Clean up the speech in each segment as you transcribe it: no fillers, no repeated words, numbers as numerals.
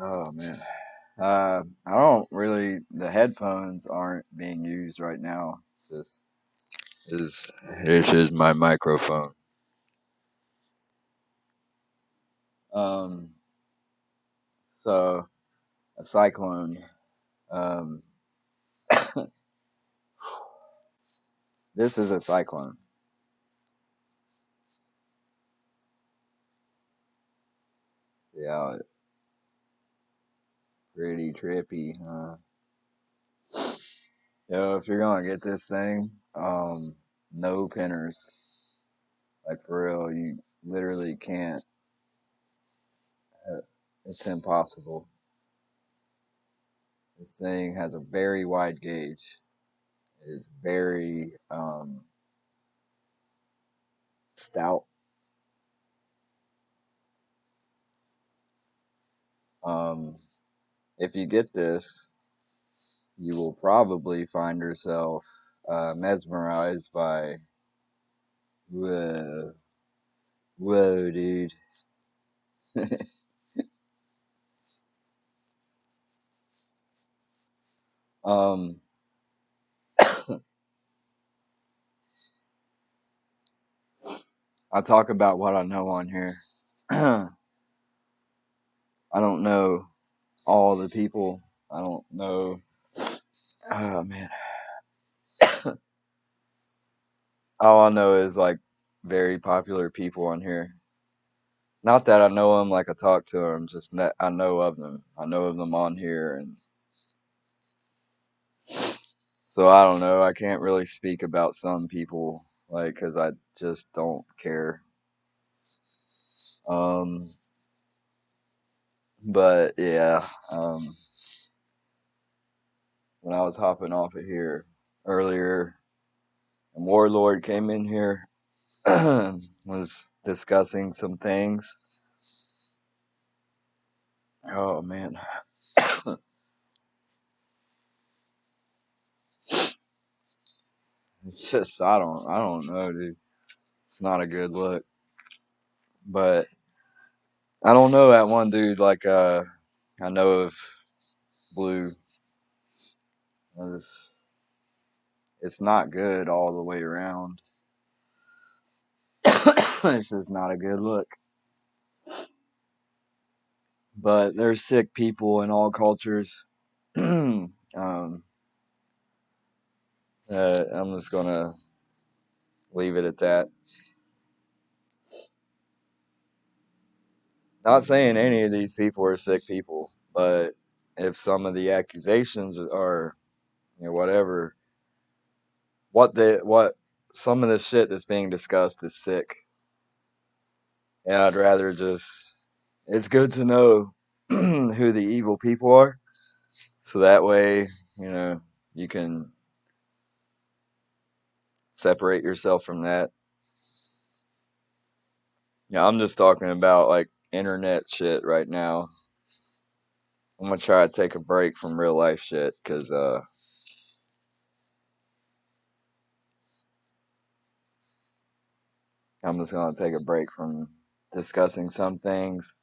Oh man. I don't really. The headphones aren't being used right now. It's just my microphone. Um. So a cyclone. Um. This is a cyclone. Yeah, pretty trippy. Yo, if you're gonna get this thing, no pinners. Like for real, you literally can't. Uh, it's impossible. This thing has a very wide gauge. It is very stout. Um, if you get this, you will probably find yourself mesmerized by whoa, whoa, dude. um, I talk about what I know on here. I don't know all the people. I don't know. Oh man, all I know is like very popular people on here. Not that I know them, like I talk to them, just that I know of them. I know of them on here, and so I don't know. I can't really speak about some people, like, because I just don't care. Um, but yeah, when I was hopping off of here earlier, and Warlord came in here, was discussing some things. Oh man, it's just I don't know, dude. It's not a good look, but I don't know that one dude. Like, I know of Blue. It's, it's not good all the way around. This is not a good look. But there's sick people in all cultures. I'm just gonna leave it at that. Not saying any of these people are sick people, but if some of the accusations are, whatever, what some of the shit that's being discussed is sick, and I'd rather just. It's good to know who the evil people are, so that way, you know, you can separate yourself from that. Yeah, I'm just talking about like internet shit right now. I'm gonna try to take a break from real life shit because I'm just gonna take a break from discussing some things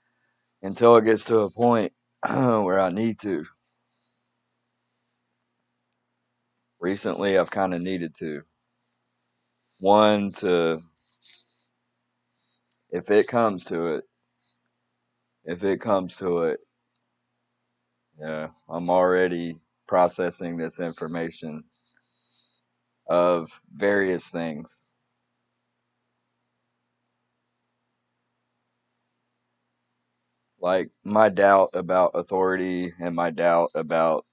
until it gets to a point where I need to. Recently, I've kind of needed to. One, to, if it comes to it, if it comes to it, yeah, I'm already processing this information of various things. Like my doubt about authority and my doubt about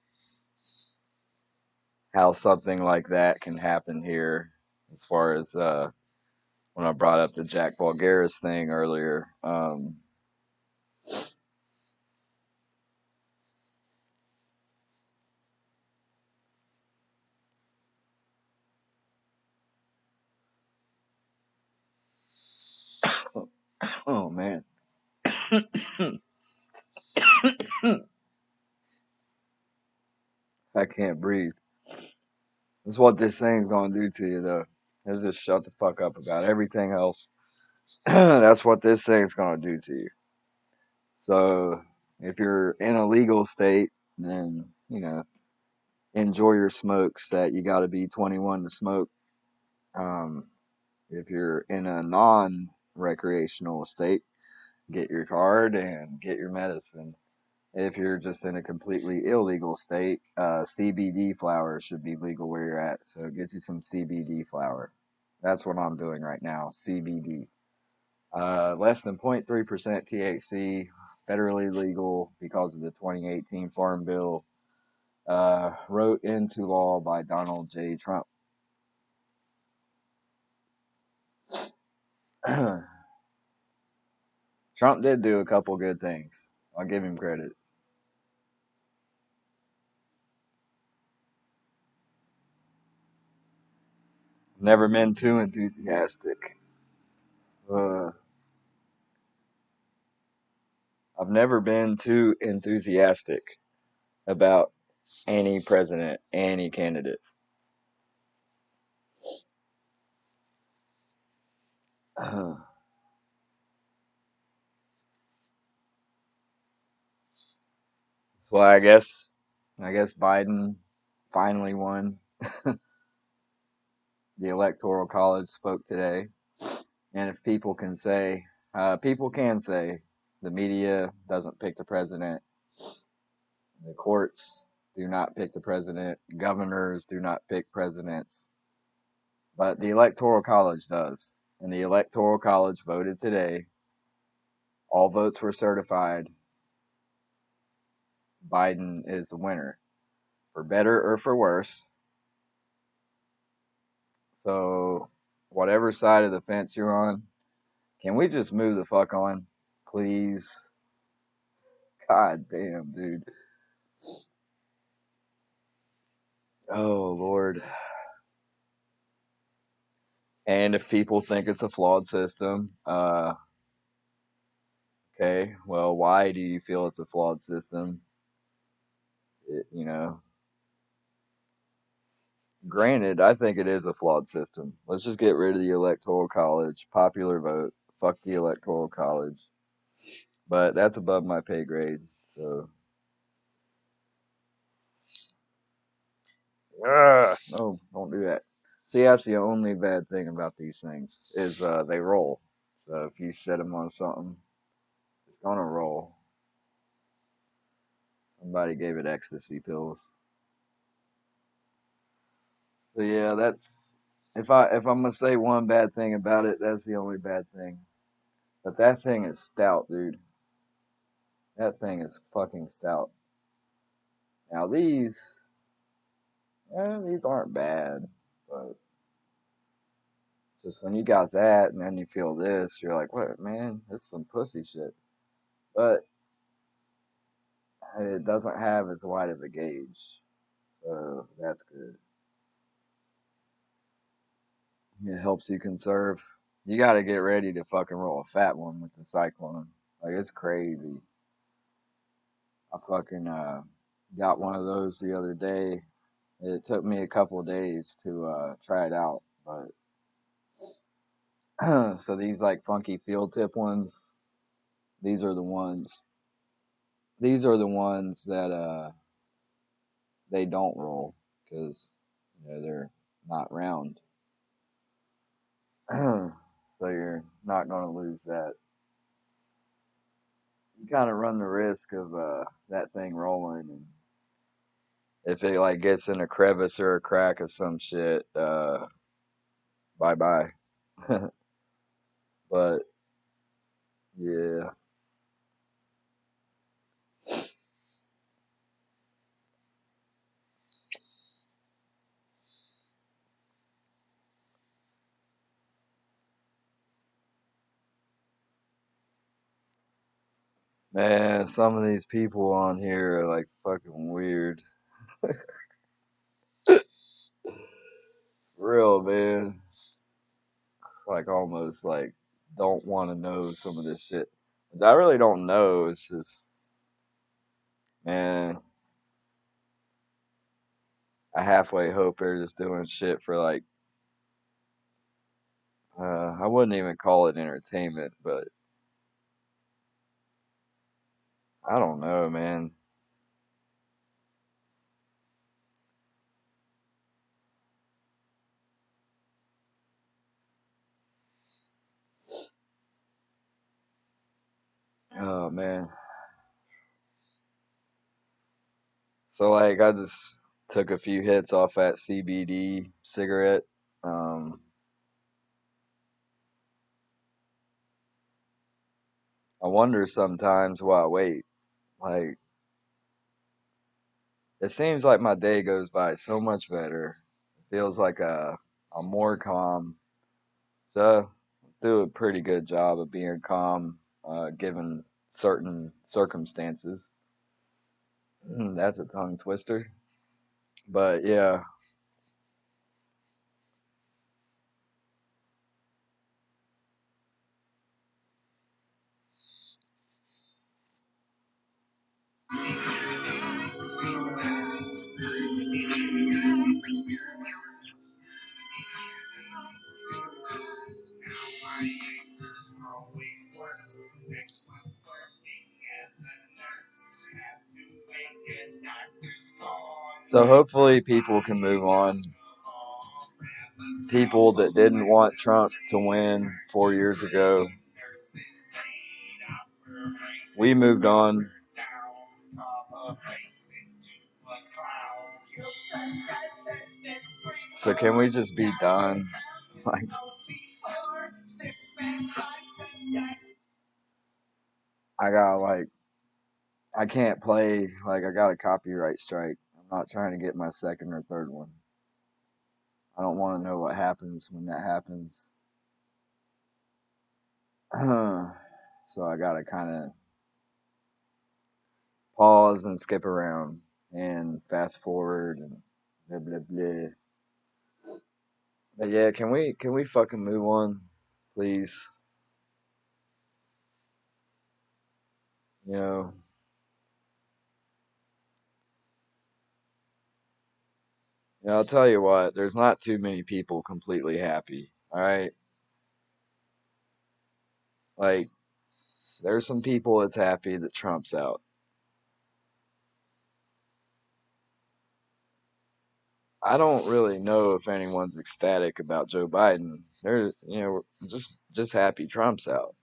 how something like that can happen here, as far as when I brought up the Jack Bulgaris thing earlier. Oh man, I can't breathe. That's what this thing's gonna do to you, though. Is just shut the fuck up about everything else. That's what this thing's gonna do to you. So If you're in a legal state, then, enjoy your smokes that you got to be 21 to smoke. Um, if you're in a non recreational state, get your card and get your medicine. If you're just in a completely illegal state, CBD flower should be legal where you're at. So get you some CBD flower. That's what I'm doing right now. CBD. Less than 0.3% THC, federally legal because of the 2018 Farm Bill, wrote into law by Donald J. Trump. Trump did do a couple good things. I'll give him credit. Never been too enthusiastic. Uh, I've never been too enthusiastic about any president, any candidate. That's why I guess Biden finally won. The Electoral College spoke today, and if people can say, the media doesn't pick the president, the courts do not pick the president, governors do not pick presidents, but the Electoral College does. And the Electoral College voted today. All votes were certified. Biden is the winner, for better or for worse. So, whatever side of the fence you're on, can we just move the fuck on? Please. God damn, dude. Oh, Lord. And if people think it's a flawed system, okay, well, why do you feel it's a flawed system? It, granted, I think it is a flawed system. Let's just get rid of the Electoral College, popular vote. Fuck the Electoral College. But that's above my pay grade, so. No, don't do that. See, that's the only bad thing about these things is they roll. So if you set them on something, it's gonna roll. Somebody gave it ecstasy pills. So yeah, that's if I'm gonna say one bad thing about it, that's the only bad thing. But that thing is stout, dude. That thing is fucking stout. Now these aren't bad, but it's just when you got that and then you feel this, you're like, what, man? This is some pussy shit. But it doesn't have as wide of a gauge, so that's good. It helps you conserve. You got to get ready to fucking roll a fat one with the Cyclone. Like, it's crazy. I fucking got one of those the other day. It took me a couple days to try it out, but so these like funky field tip ones, these are the ones. These are the ones that they don't roll because they're not round. So you're not going to lose that. You kind of run the risk of that thing rolling, and if it like gets in a crevice or a crack of some shit, bye bye. But yeah, man, some of these people on here are like fucking weird. Real, man. It's like almost like don't want to know some of this shit. Which I really don't know. It's just, man, I halfway hope they're just doing shit for like, I wouldn't even call it entertainment, but I don't know, man. Oh man. So like I just took a few hits off that CBD cigarette. Um, I wonder sometimes why I wait. Like it seems like my day goes by so much better. It feels like I'm more calm. So I do a pretty good job of being calm, given certain circumstances. That's a tongue twister. But yeah. So hopefully people can move on. People that didn't want Trump to win 4 years ago, we moved on. So can we just be done? Like I got I can't play like I got a copyright strike. I'm not trying to get my second or third one. I don't want to know what happens when that happens. So I gotta kind of pause and skip around and fast forward and blah blah blah. But yeah, can we fucking move on, please? You know, I'll tell you what. There's not too many people completely happy. All right, like there's some people that's happy that Trump's out. I don't really know if anyone's ecstatic about Joe Biden. They're just happy Trump's out.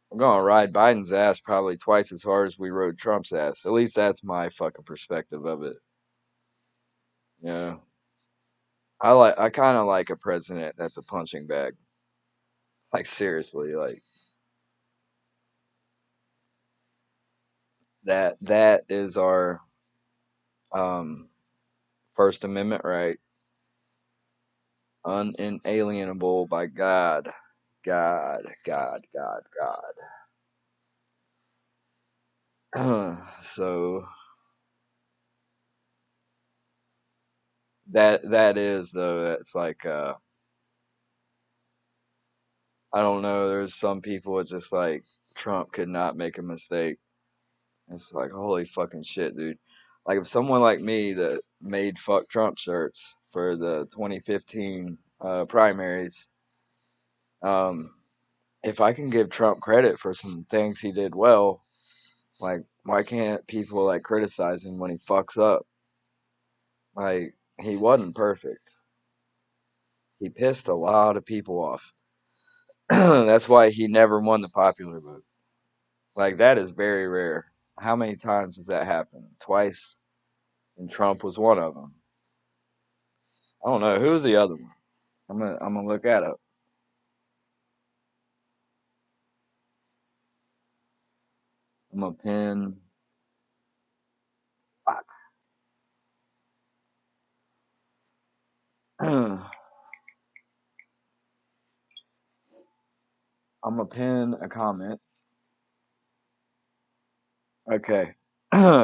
We're gonna ride Biden's ass probably twice as hard as we rode Trump's ass. At least that's my fucking perspective of it. Yeah. I kind of like a president that's a punching bag. Like seriously, like that is our um First Amendment right, unalienable by God. God, God, God, God. So that is though that's like I don't know, there's some people that just like Trump could not make a mistake. It's like holy fucking shit, dude. Like if someone like me that made fuck Trump shirts for the 2015 primaries, um, if I can give Trump credit for some things he did well, like why can't people like criticize him when he fucks up? Like he wasn't perfect. He pissed a lot of people off. That's why he never won the popular vote. Like that is very rare. How many times has that happened? Twice, and Trump was one of them. I don't know who's the other one. I'm gonna look at it. I'm gonna pin. Fuck. I'm gonna pin a comment. Okay.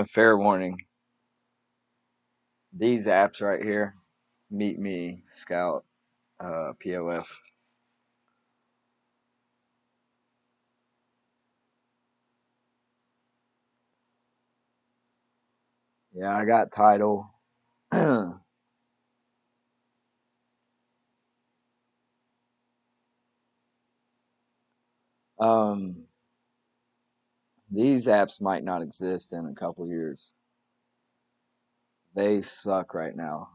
Fair warning. These apps right here. Meet me, Scout, POF. Yeah, I got title. um, these apps might not exist in a couple years. They suck right now.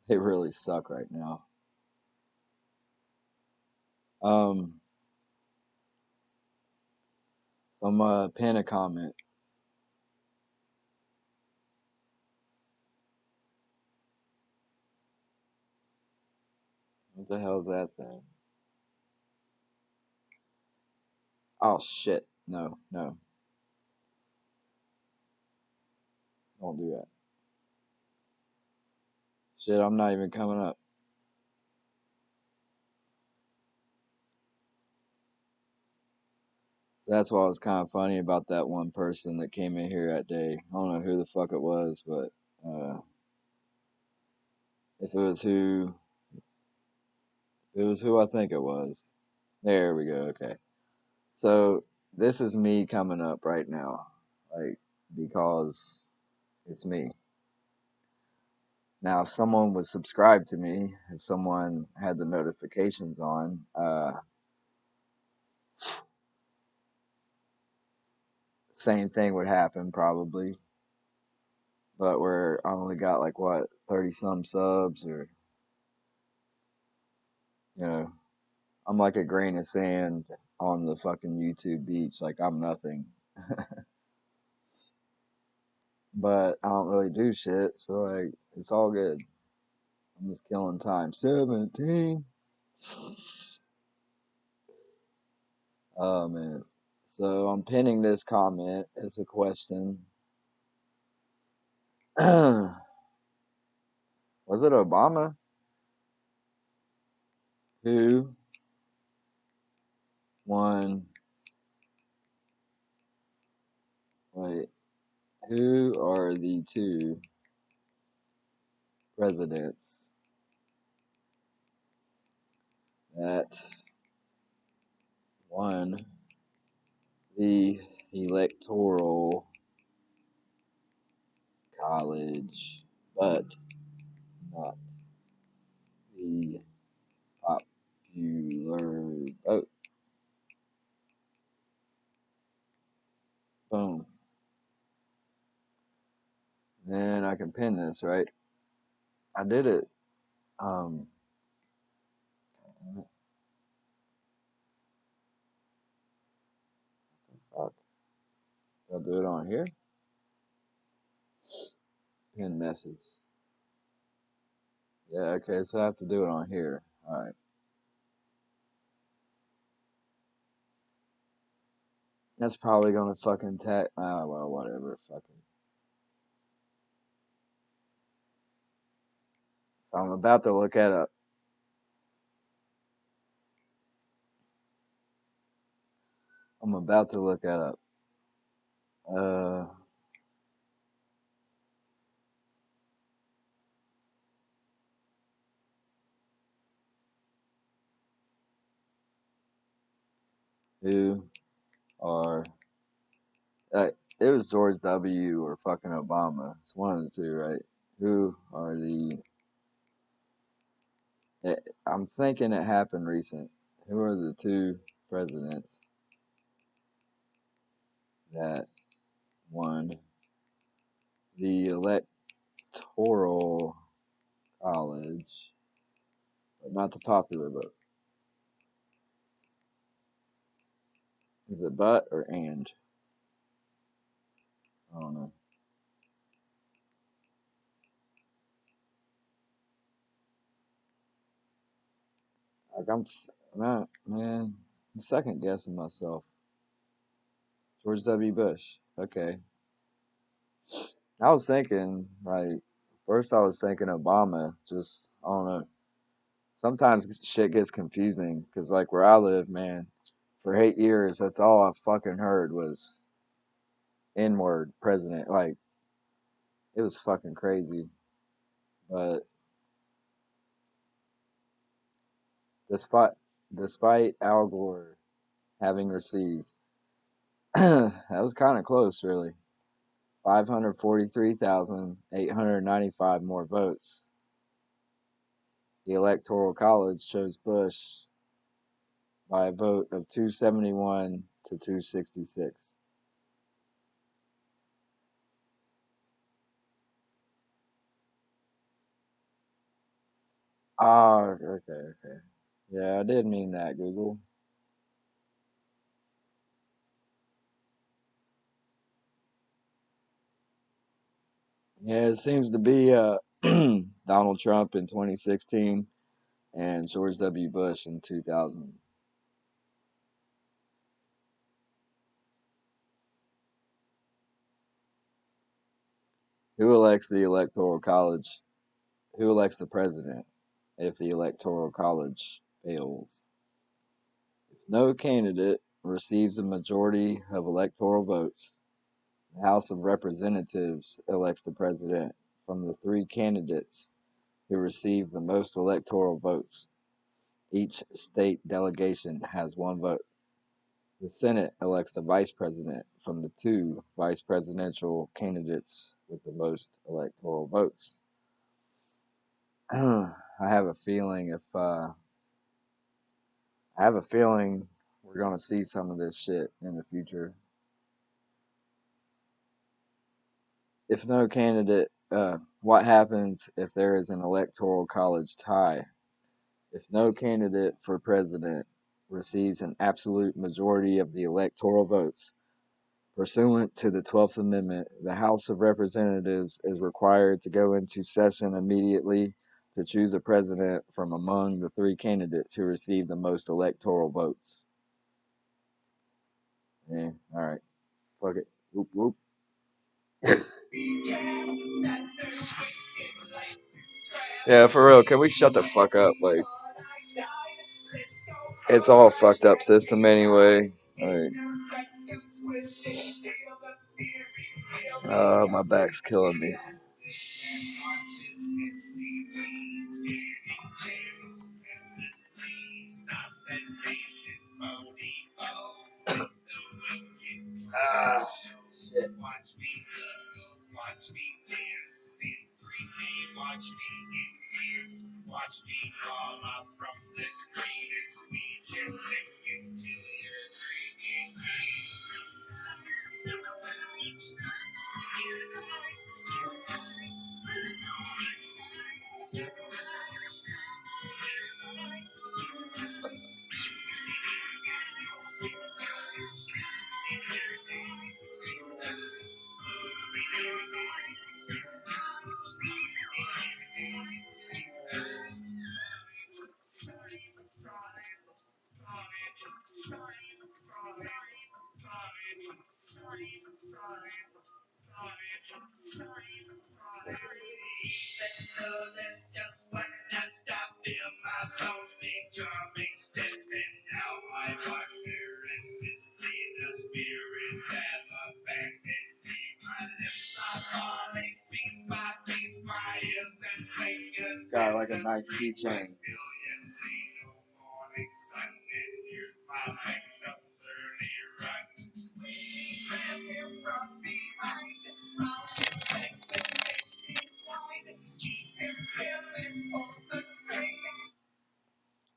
They really suck right now. Um, so I'm gonna pin a comment. What the hell is that thing? Oh shit! No, no, don't do that. Shit, I'm not even coming up. So that's what was kind of funny about that one person that came in here that day. I don't know who the fuck it was, but if it was who I think it was. There we go. Okay. So this is me coming up right now, like because it's me. Now, if someone would subscribe to me, if someone had the notifications on, same thing would happen probably. But I only got like what 30 some subs, or you know, I'm like a grain of sand on the fucking YouTube beach. Like I'm nothing. But I don't really do shit, so like it's all good. I'm just killing time. 17. Oh man. So I'm pinning this comment as a question. Was it Obama who won? Wait, who are the two presidents that won the electoral college, but not the popular vote? Boom. Then I can pin this, right? I did it. Um, fuck. I'll do it on here. Pin message. Yeah, okay, so I have to do it on here. Alright. That's probably gonna fucking well, whatever, fucking. So I'm about to look at up. I'm about to look at up. Uh, who are it was George W. or fucking Obama. It's one of the two, right? Who are I'm thinking it happened recent. Who are the two presidents that won the electoral college, but not the popular vote? Is it but or and? I don't know. Like not, man. I'm second guessing myself. George W. Bush. Okay. I was thinking like first I was thinking Obama. Just I don't know. Sometimes shit gets confusing because like where I live, man, for 8 years that's all I fucking heard was N word president. Like it was fucking crazy. But despite despite Al Gore having received that was kind of close, really. 543,895 more votes. The Electoral College chose Bush by a vote of 271 to 266. Oh, okay, okay. Yeah, I did mean that, Google. Yeah, it seems to be Donald Trump in 2016 and George W. Bush in 2000. Who elects the Electoral College? Who elects the president if the Electoral College fails? If no candidate receives a majority of electoral votes, the House of Representatives elects the president from the three candidates who receive the most electoral votes. Each state delegation has one vote. The Senate elects the vice president from the two vice presidential candidates with the most electoral votes. I have a feeling if I have a feeling we're gonna see some of this shit in the future. If no candidate, what happens if there is an electoral college tie? If no candidate for president receives an absolute majority of the electoral votes, pursuant to the 12th Amendment, the House of Representatives is required to go into session immediately to choose a president from among the three candidates who receive the most electoral votes. Yeah, all right. Fuck it. Whoop, whoop. Yeah, for real. Can we shut the fuck up? Like, it's all a fucked up system anyway. Like, my back's killing me. Ah, shit. Got like a nice keychain.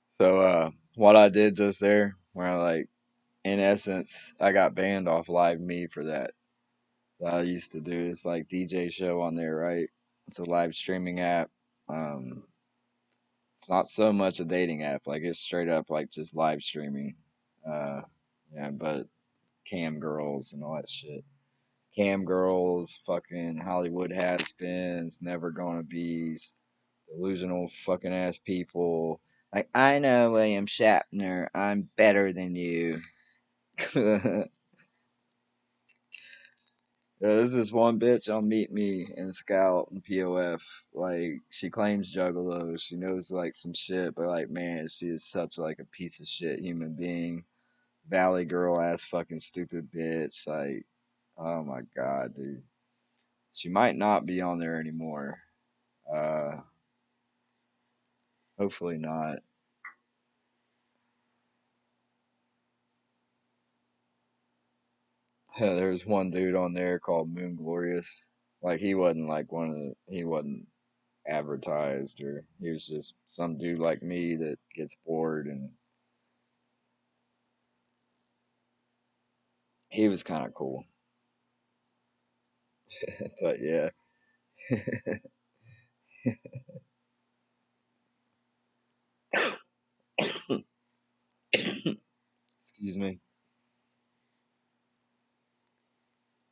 So, what I did just there, where I like, in essence, I got banned off Live Me for that. So I used to do this like DJ show on there, right? It's a live streaming app. Um, it's not so much a dating app, like it's straight up like just live streaming. Uh, yeah, but cam girls and all that shit. Cam girls, fucking Hollywood has-beens, never gonna be's, delusional fucking ass people. Like, I know William Shatner, I'm better than you. There's this one bitch on Meet Me and Scout and POF. Like, she claims juggalo. She knows like some shit, but like, man, she is such like a piece of shit human being. Valley girl ass fucking stupid bitch. Like, oh my god, dude. She might not be on there anymore. Uh, hopefully not. There's one dude on there called Moon Glorious. Like, he wasn't like one of the. He wasn't advertised, or he was just some dude like me that gets bored, and he was kind of cool. But yeah. Excuse me.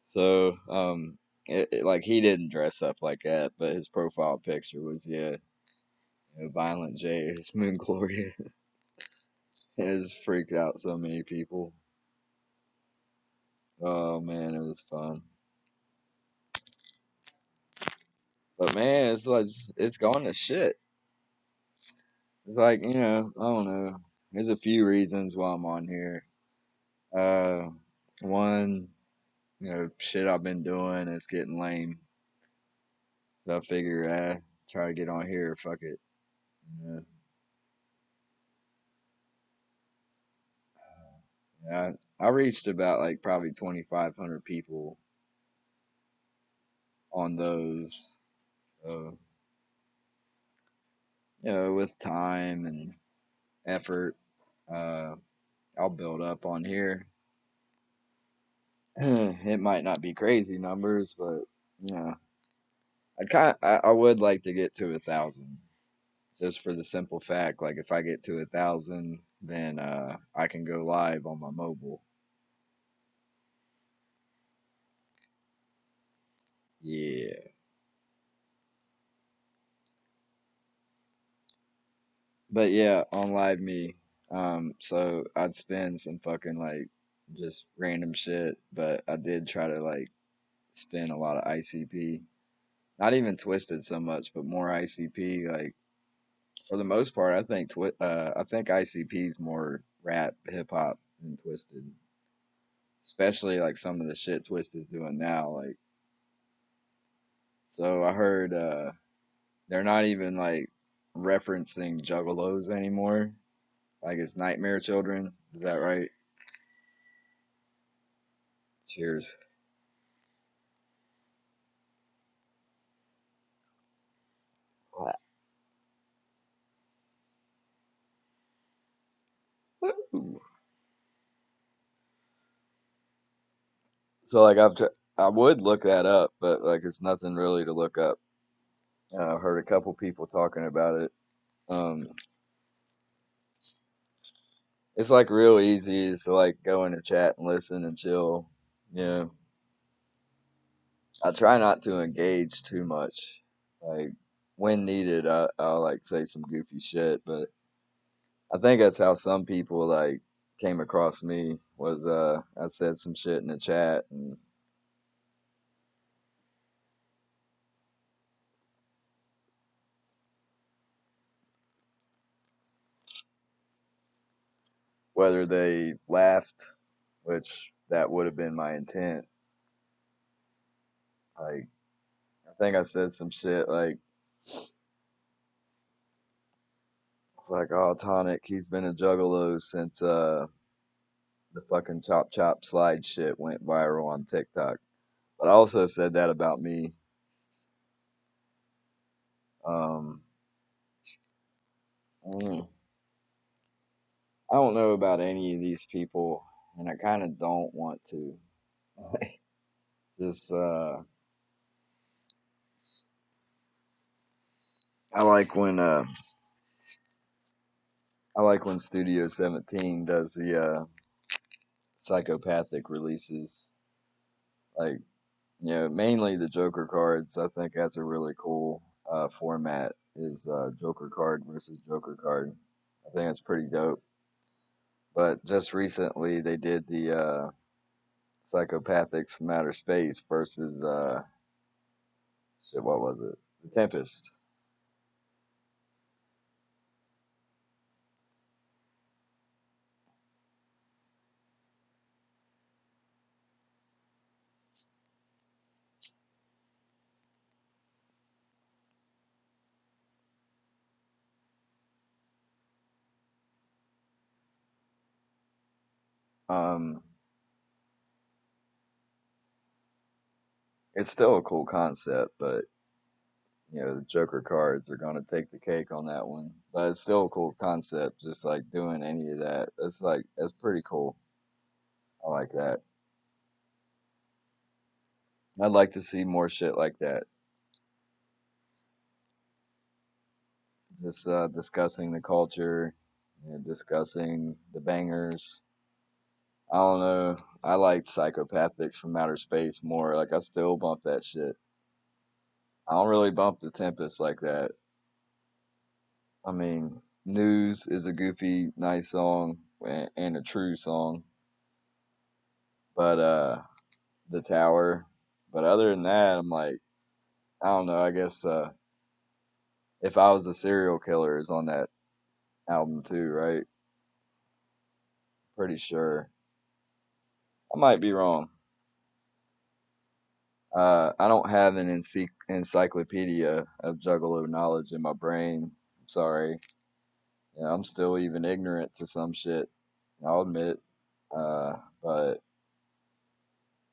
So, like he didn't dress up like that, but his profile picture was, yeah, Violent J, his Moon Gloria. It has freaked out so many people. Oh man, it was fun. But man, it's like it's gone to shit. It's like, I don't know. There's a few reasons why I'm on here. Uh, one, shit I've been doing, it's getting lame. So I figure, try to get on here. Fuck it. You Yeah, I reached about like probably 2,500 people on those. So, with time and effort, uh, I'll build up on here. It might not be crazy numbers, but you know, I would like to get to 1,000, just for the simple fact, like if I get to 1,000, then I can go live on my mobile. Yeah, but yeah, on Live Me, so I'd spend some fucking like just random shit, but I did try to like spin a lot of ICP. Not even Twisted so much, but more ICP. Like for the most part, I think ICP is more rap, hip hop than Twisted. Especially like some of the shit Twisted's doing now. Like, so I heard they're not even like referencing juggalos anymore. Like it's Nightmare Children. Is that right? Cheers. Woo. So like I would look that up, but like it's nothing really to look up. I've heard a couple people talking about it. Um, it's like real easy is to like go in a chat and listen and chill. You know, I try not to engage too much. Like when needed, I'll like say some goofy shit, but I think that's how some people like came across me was I said some shit in the chat and whether they laughed, which that would have been my intent. Like I think I said some shit like it's like, oh, Tonic, he's been a juggalo since the fucking chop chop slide shit went viral on TikTok. But I also said that about me. Um, mm, I don't know about any of these people, and I kind of don't want to. Just I like when uh, I like when Studio 17 does the psychopathic releases. Like, mainly the Joker cards. I think that's a really cool format. Is Joker card versus Joker card. I think it's pretty dope. But just recently they did the psychopathics from outer space versus shit. What was it? The Tempest. Um, it's still a cool concept, but the Joker cards are gonna take the cake on that one. But it's still a cool concept. Just like doing any of that, that's pretty cool. I like that. I'd like to see more shit like that. Just discussing the culture, discussing the bangers. I don't know. I liked Psychopathics from Outer Space more. Like I still bump that shit. I don't really bump the Tempest like that. I mean, News is a goofy, nice song and a true song, but the Tower. But other than that, I'm like, I don't know. I guess if I was a serial killer is on that album too, right? Pretty sure. I might be wrong. I don't have an encyclopedia of Juggalo knowledge in my brain. I'm sorry. Yeah, I'm still even ignorant to some shit. I'll admit. But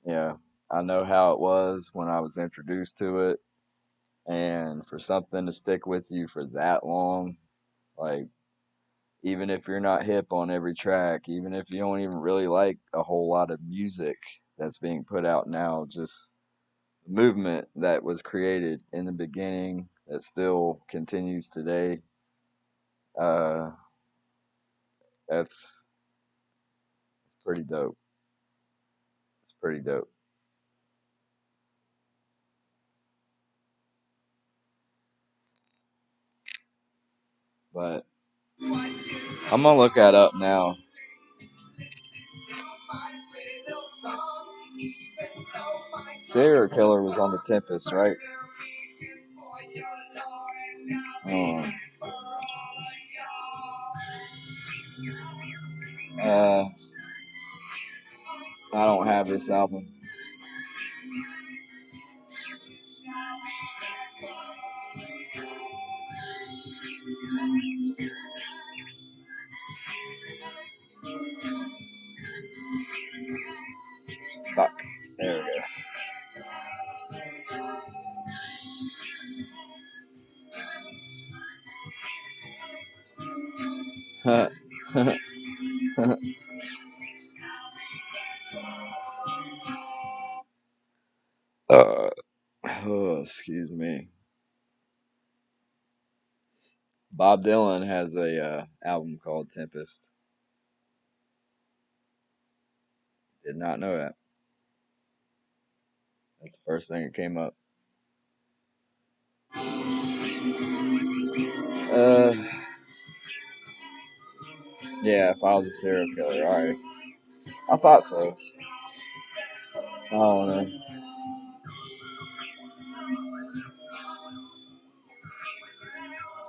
yeah, I know how it was when I was introduced to it, and for something to stick with you for that long, like even if you're not hip on every track, even if you don't even really like a whole lot of music that's being put out now, just the movement that was created in the beginning that still continues today, uh, that's it's pretty dope. It's pretty dope. But I'm gonna look that up now. Serial Killer was on the Tempest, right? Um, uh, I don't have this album. Fuck. There we go. uh, oh, excuse me. Bob Dylan has a album called Tempest. Did not know that. That's the first thing that came up. Uh, yeah, if I was a serial killer, all right. I thought so. I don't know.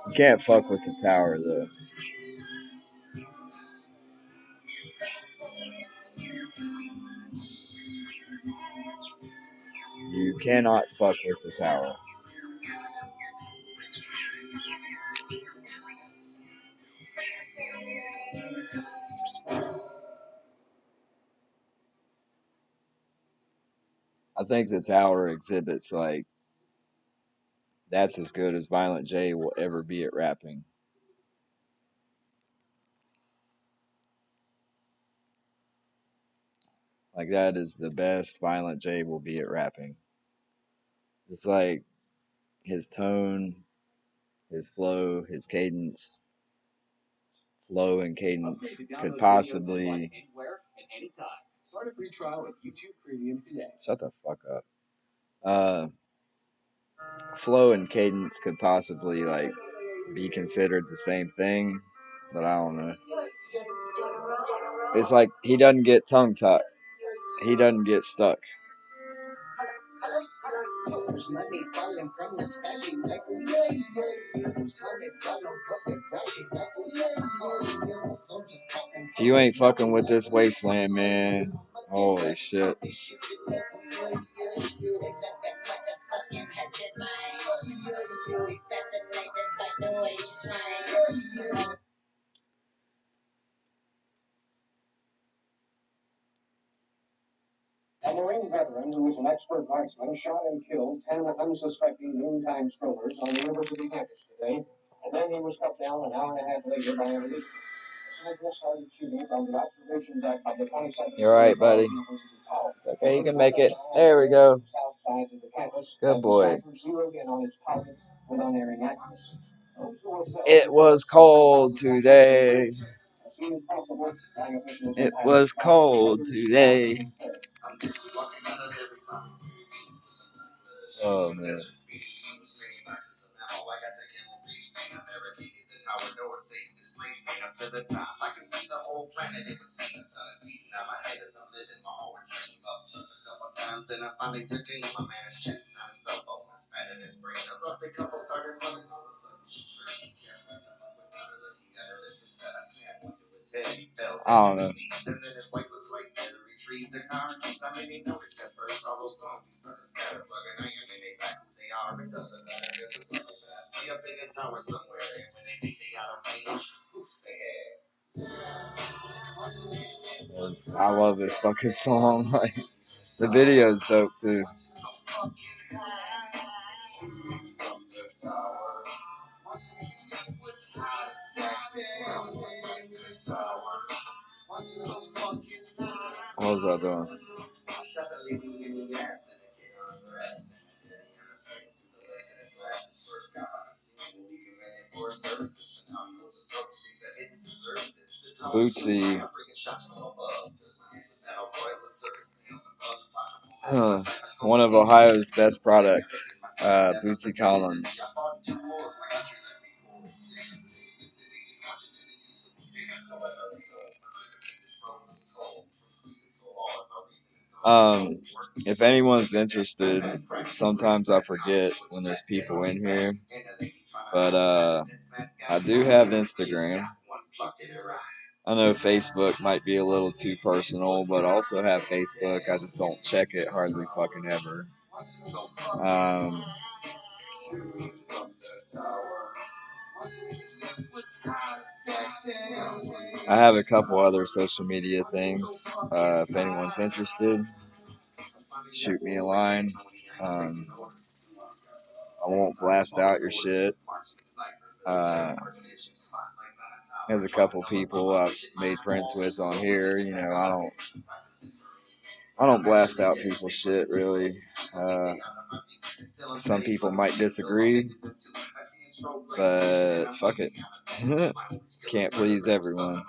You can't fuck with the tower though. You cannot fuck with the tower. I think the tower exhibits like that's as good as Violent J will ever be at rapping. Like that is the best Violent J will be at rapping. Just like his tone, his flow, his cadence, flow and cadence could possibly shut the fuck up. Uh, flow and cadence could possibly like be considered the same thing, but I don't know. It's like he doesn't get tongue tied. He doesn't get stuck. You ain't fucking with this wasteland, man. Holy shit. A Marine veteran who was an expert marksman shot and killed 10 unsuspecting noontime strollers on the river to the campus today, and then he was cut down an hour and a half later by a policeman. Started shooting from the observation deck of the 22nd. You're right, buddy. It's okay, you can make it. There we go. Good boy. It was cold today. It was cold today. Oh man. I don't know. I love this fucking song. Like the video's dope too. What was I doing? Bootsy. One of Ohio's best products. Bootsy Collins. If anyone's interested, sometimes I forget when there's people in here, but I do have Instagram. I know Facebook might be a little too personal, but I also have Facebook. I just don't check it hardly fucking ever. I have a couple other social media things. If anyone's interested, shoot me a line. I won't blast out your shit. There's a couple people I've made friends with on here. You know, I don't blast out people's shit really. Some people might disagree, but fuck it. Can't please everyone.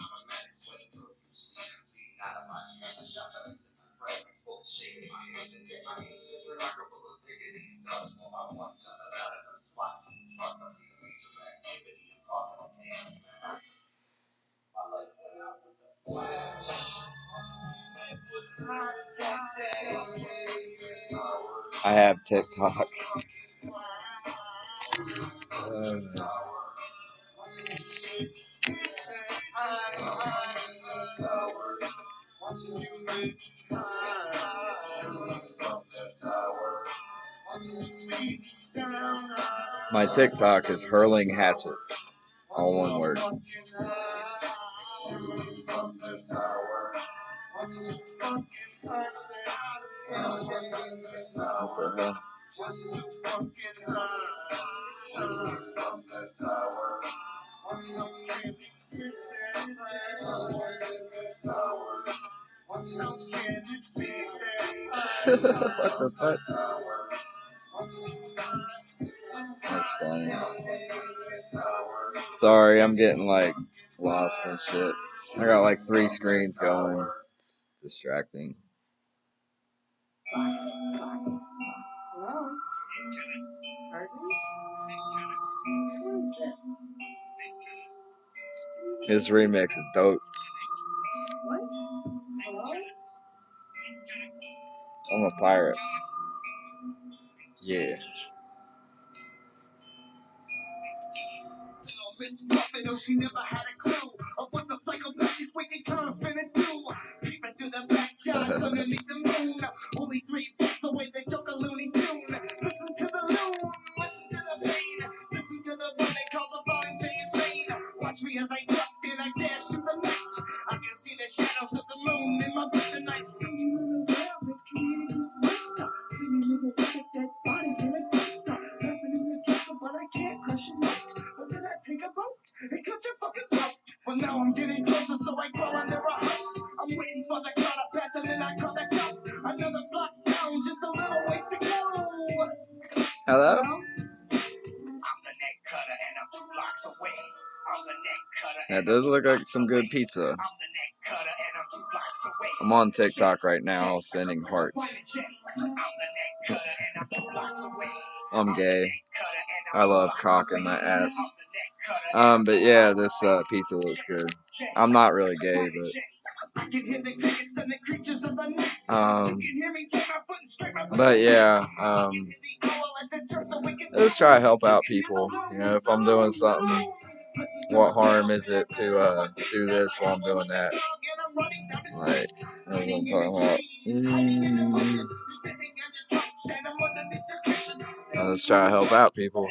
I have TikTok. My TikTok is hurling hatchets. All one word. What the hell? What the fuck? That's funny. Sorry, I'm getting like lost and shit. I got like 3 screens going. It's distracting. Hello? Pardon? Who is this? His remix is dope. What? Hello? I'm a pirate. Yeah. Miss Buffett, oh, she never had a clue of what the psychopathic wicked clowns finna do. Peeping through the backyards underneath the moon. Only 3 blocks away, they took a Looney Tune. Listen to the loon, listen to the pain. Listen to the one they call the voluntary insane. Watch me as I duck and I dash through the night. I can see the shadows of the moon in my vision. I see you in the world, it's community's monster. See me living with a dead body in a dumpster. Laughing in your castle, but I can't crush your note. But then I take a vote and cut your fucking throat. But now I'm getting closer, so I crawl under a house. I'm waiting for the car to pass, and then I cut back out. Another block down, just a little ways to go. Hello? I'm the neck cutter, and I'm 2 blocks That does look like some good pizza. I'm on TikTok right now sending hearts. I'm gay. I love cock in my ass. But yeah, this pizza looks good. I'm not really gay, but yeah, let's try to help out people. You know, if I'm doing something, what harm is it to do this while I'm doing that? Like, that's what I'm talking about. Let's try to help out people.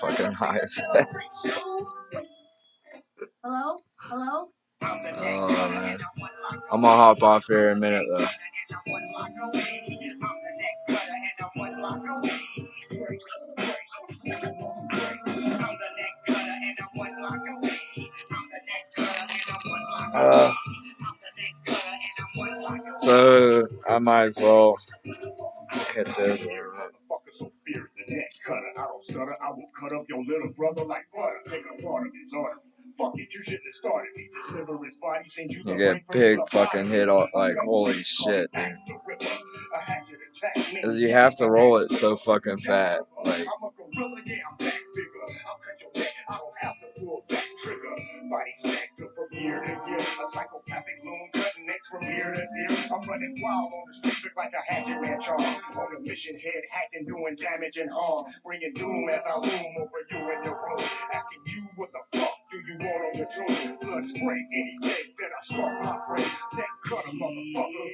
Fucking high as heck. Hello? Hello? Oh man. I'm gonna hop off here in a minute though. So I might as well catch this. So fear the neck cutter. I don't stutter. I will cut up your little brother like butter. Take a part of his arteries. Fuck it, you shouldn't have started me. Dismember his body, send you the You get brain from pig his fucking hit off, like holy shit, dude. Cause you have to roll it so fucking fat, like. I'm a gorilla, yeah, I'm back bigger. I'll cut your neck, I don't have to pull that trigger. Body stacked up from year to year. A psychopathic loon cutting necks from ear to ear. I'm running wild on the street, look like a hatchet man charm. On a mission, head hacking, doing damage and harm. Bringing doom as I loom over you in your room. Asking you what the fuck do you want on your tomb? Blood spray any day that I start my prey. Neck cutter, motherfucker.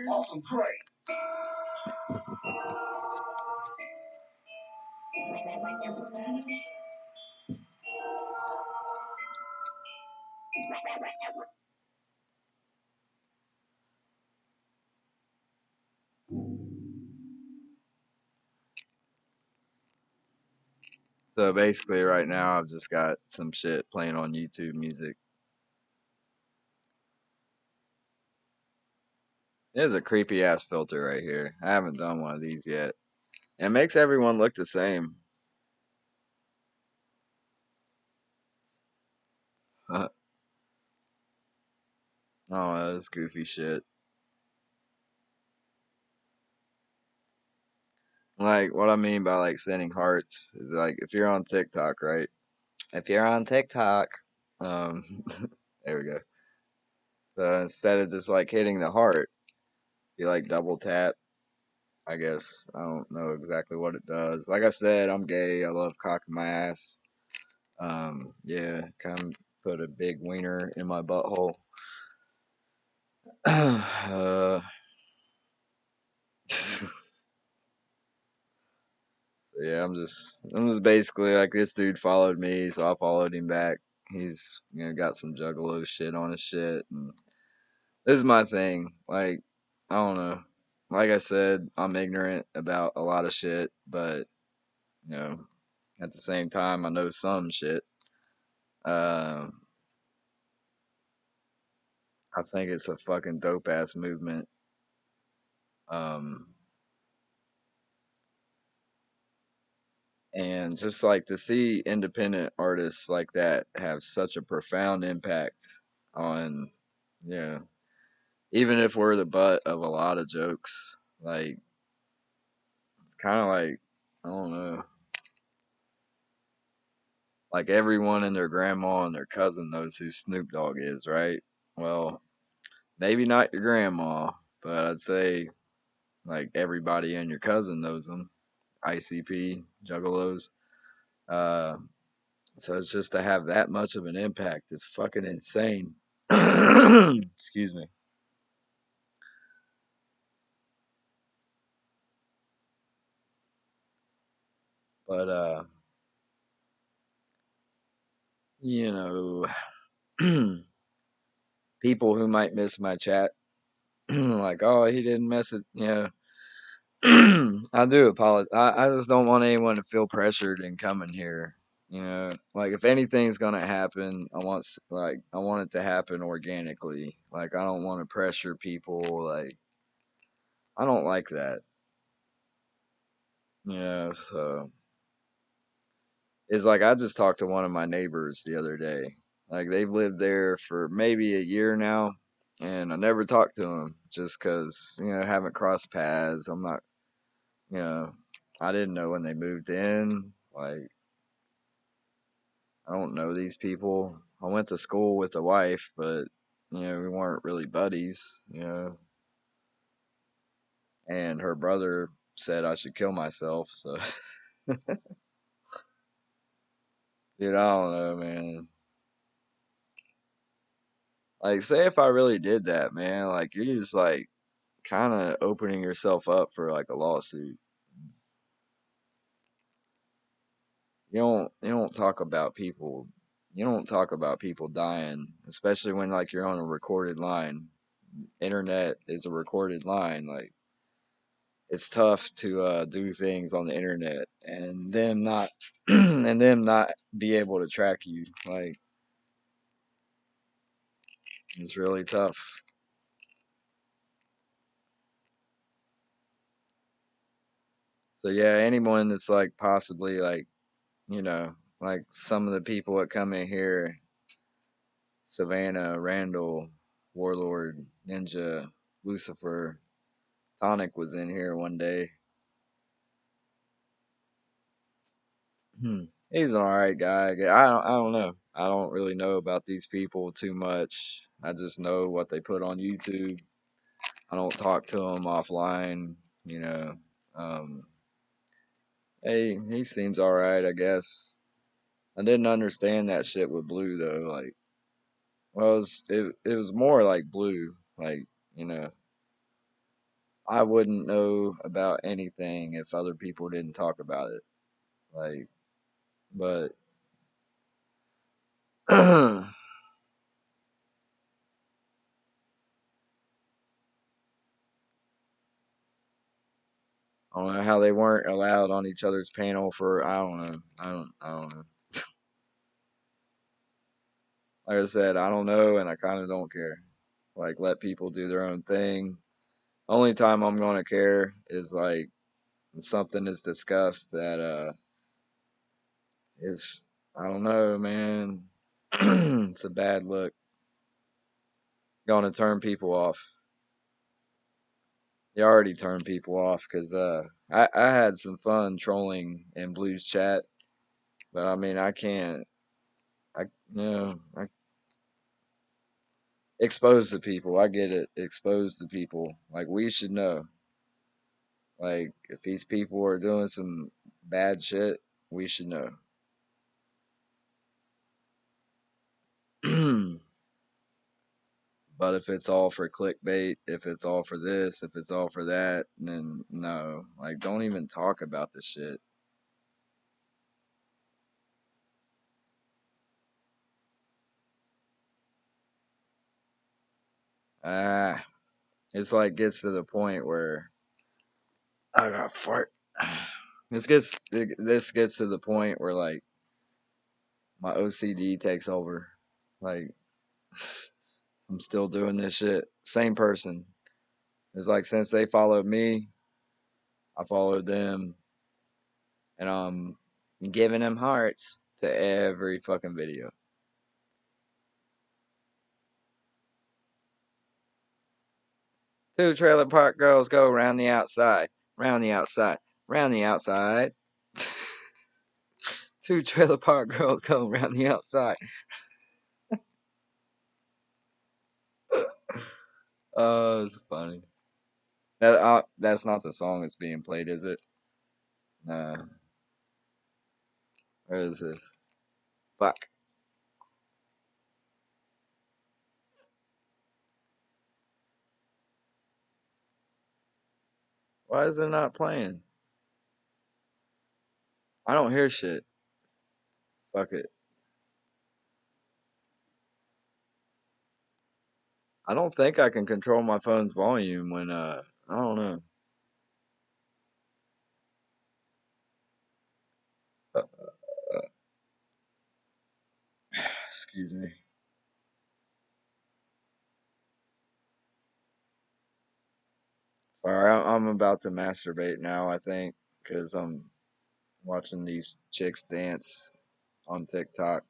Awesome Craig. So basically, right now I've just got some shit playing on YouTube Music. There's a creepy ass filter right here. I haven't done one of these yet. It makes everyone look the same. Oh, that's goofy shit. Like, what I mean by like sending hearts is like if you're on TikTok, right? If you're on TikTok, um, there we go. So instead of just like hitting the heart, you like double tap. I guess I don't know exactly what it does. Like I said, I'm gay. I love cocking my ass. Yeah, kind of put a big wiener in my butthole. So yeah, I'm just basically like this dude followed me, so I followed him back. He's got some juggalo shit on his shit, and this is my thing. Like I don't know. Like I said, I'm ignorant about a lot of shit, but you know, at the same time, I know some shit. Um, I think it's a fucking dope ass movement. Um, and just like to see independent artists like that have such a profound impact on, yeah, even if we're the butt of a lot of jokes, like it's kind of like I don't know, like everyone and their grandma and their cousin knows who Snoop Dogg is, right? Well, maybe not your grandma, but I'd say like everybody and your cousin knows them. ICP, Juggalos. Uh, so it's just to have that much of an impact. It's fucking insane. Excuse me. But you know, people who might miss my chat, like, oh, he didn't miss it. Yeah, I do apologize. I just don't want anyone to feel pressured in coming here. You know, like if anything's gonna happen, I want it to happen organically. Like I don't want to pressure people. Like I don't like that. You know, so it's like I just talked to one of my neighbors the other day. Like they've lived there for maybe a year now, and I never talked to them just because haven't crossed paths. I'm not, you know, I didn't know when they moved in. Like I don't know these people. I went to school with the wife, but we weren't really buddies. And her brother said I should kill myself. So, dude, I don't know, man. Like, say if I really did that, man, like you're just like kind of opening yourself up for like a lawsuit. You don't talk about people. You don't talk about people dying, especially when like you're on a recorded line. Internet is a recorded line. Like it's tough to do things on the internet and them not and them not be able to track you. Like it's really tough. So yeah, anyone that's like possibly like like some of the people that come in here, Savannah, Randall, Warlord, Ninja, Lucifer, Tonic was in here one day. He's an alright guy. I don't know. I don't really know about these people too much. I just know what they put on YouTube. I don't talk to them offline. You know. Um, hey, he seems alright, I guess. I didn't understand that shit with Blue though. Like, well, it was more like Blue. Like, you know, I wouldn't know about anything if other people didn't talk about it. Like, but I don't know how they weren't allowed on each other's panel for I don't know. I don't know. Like I said, I don't know and I kind of don't care. Like let people do their own thing. Only time I'm going to care is like when something is discussed that is I don't know, man. It's a bad look. Going to turn people off. You already turned people off because I had some fun trolling in Blues chat, but I mean I can't I I expose the people. I get it. Expose the people. Like we should know. Like if these people are doing some bad shit, we should know. But if it's all for clickbait, if it's all for this, if it's all for that, then no. Like don't even talk about this shit. Ah, it's like gets to the point where I got fart. This gets to the point where like my OCD takes over. Like I'm still doing this shit. Same person. It's like since they followed me, I followed them, and I'm giving them hearts to every fucking video. Two trailer park girls go round the outside, round the outside, round the outside. Two trailer park girls go round the outside. Oh, it's funny. That's not the song that's being played, is it? Nah. Where is this? Fuck. Why is it not playing? I don't hear shit. Fuck it. I don't think I can control my phone's volume when I don't know. Excuse me. Sorry, I'm about to masturbate now, I think, because I'm watching these chicks dance on TikTok.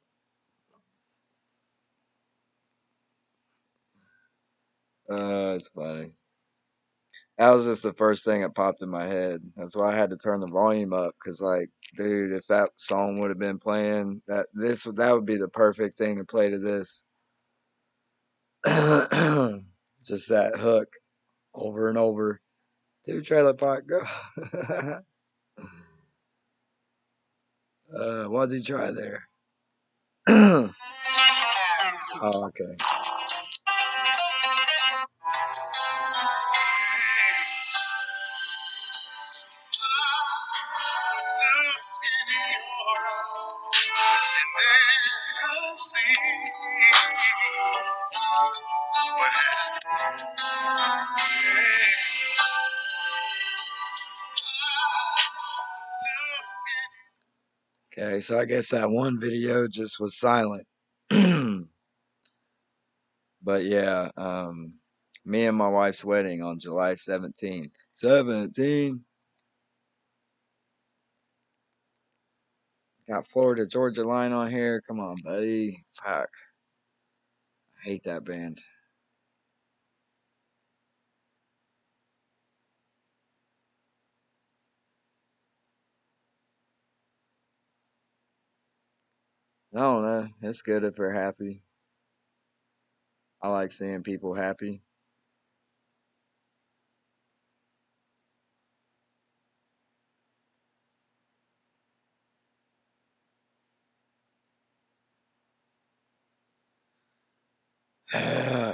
It's funny. That was just the first thing that popped in my head. That's why I had to turn the volume up, because, like, dude, if that song would have been playing, that would be the perfect thing to play to this. Just that hook over and over. Two trailer park girl. What'd you try there? Oh, okay. Okay, so I guess that one video just was silent. But yeah, me and my wife's wedding on July 17th. 17. Got Florida Georgia Line on here. Come on, buddy. Fuck. I hate that band. I don't know. It's good if they're happy. I like seeing people happy.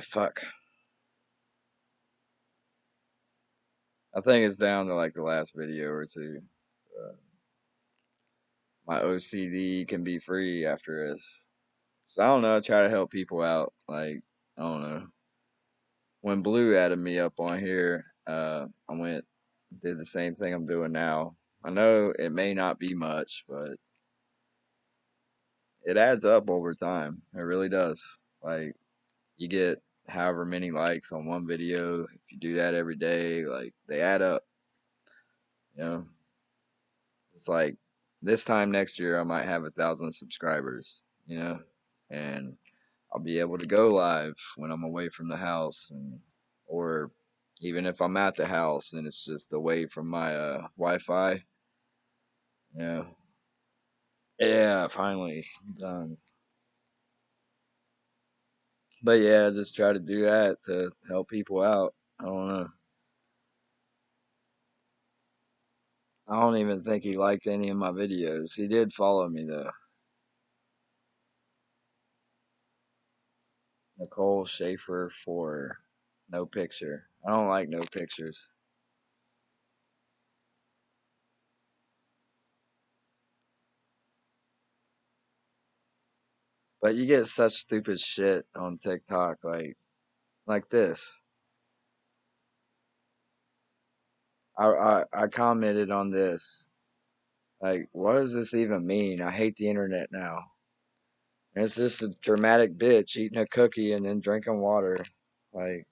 Fuck. I think it's down to like the last video or two. Uh, my OCD can be free after this. So I don't know. I try to help people out. Like, I don't know. When Blue added me up on here, I went, did the same thing I'm doing now. I know it may not be much, but it adds up over time. It really does. Like, you get however many likes on one video. If you do that every day, like, they add up. You know, it's like this time next year, I might have 1,000 subscribers, you know, and I'll be able to go live when I'm away from the house, and or even if I'm at the house and it's just away from my Wi-Fi. Yeah, yeah, finally done. But yeah, just try to do that to help people out. I don't know. I don't even think he liked any of my videos. He did follow me though. Nicole Schaefer for no picture. I don't like no pictures. But you get such stupid shit on TikTok, like this. I commented on this. Like, what does this even mean? I hate the internet now. And it's just a dramatic bitch eating a cookie and then drinking water. Like,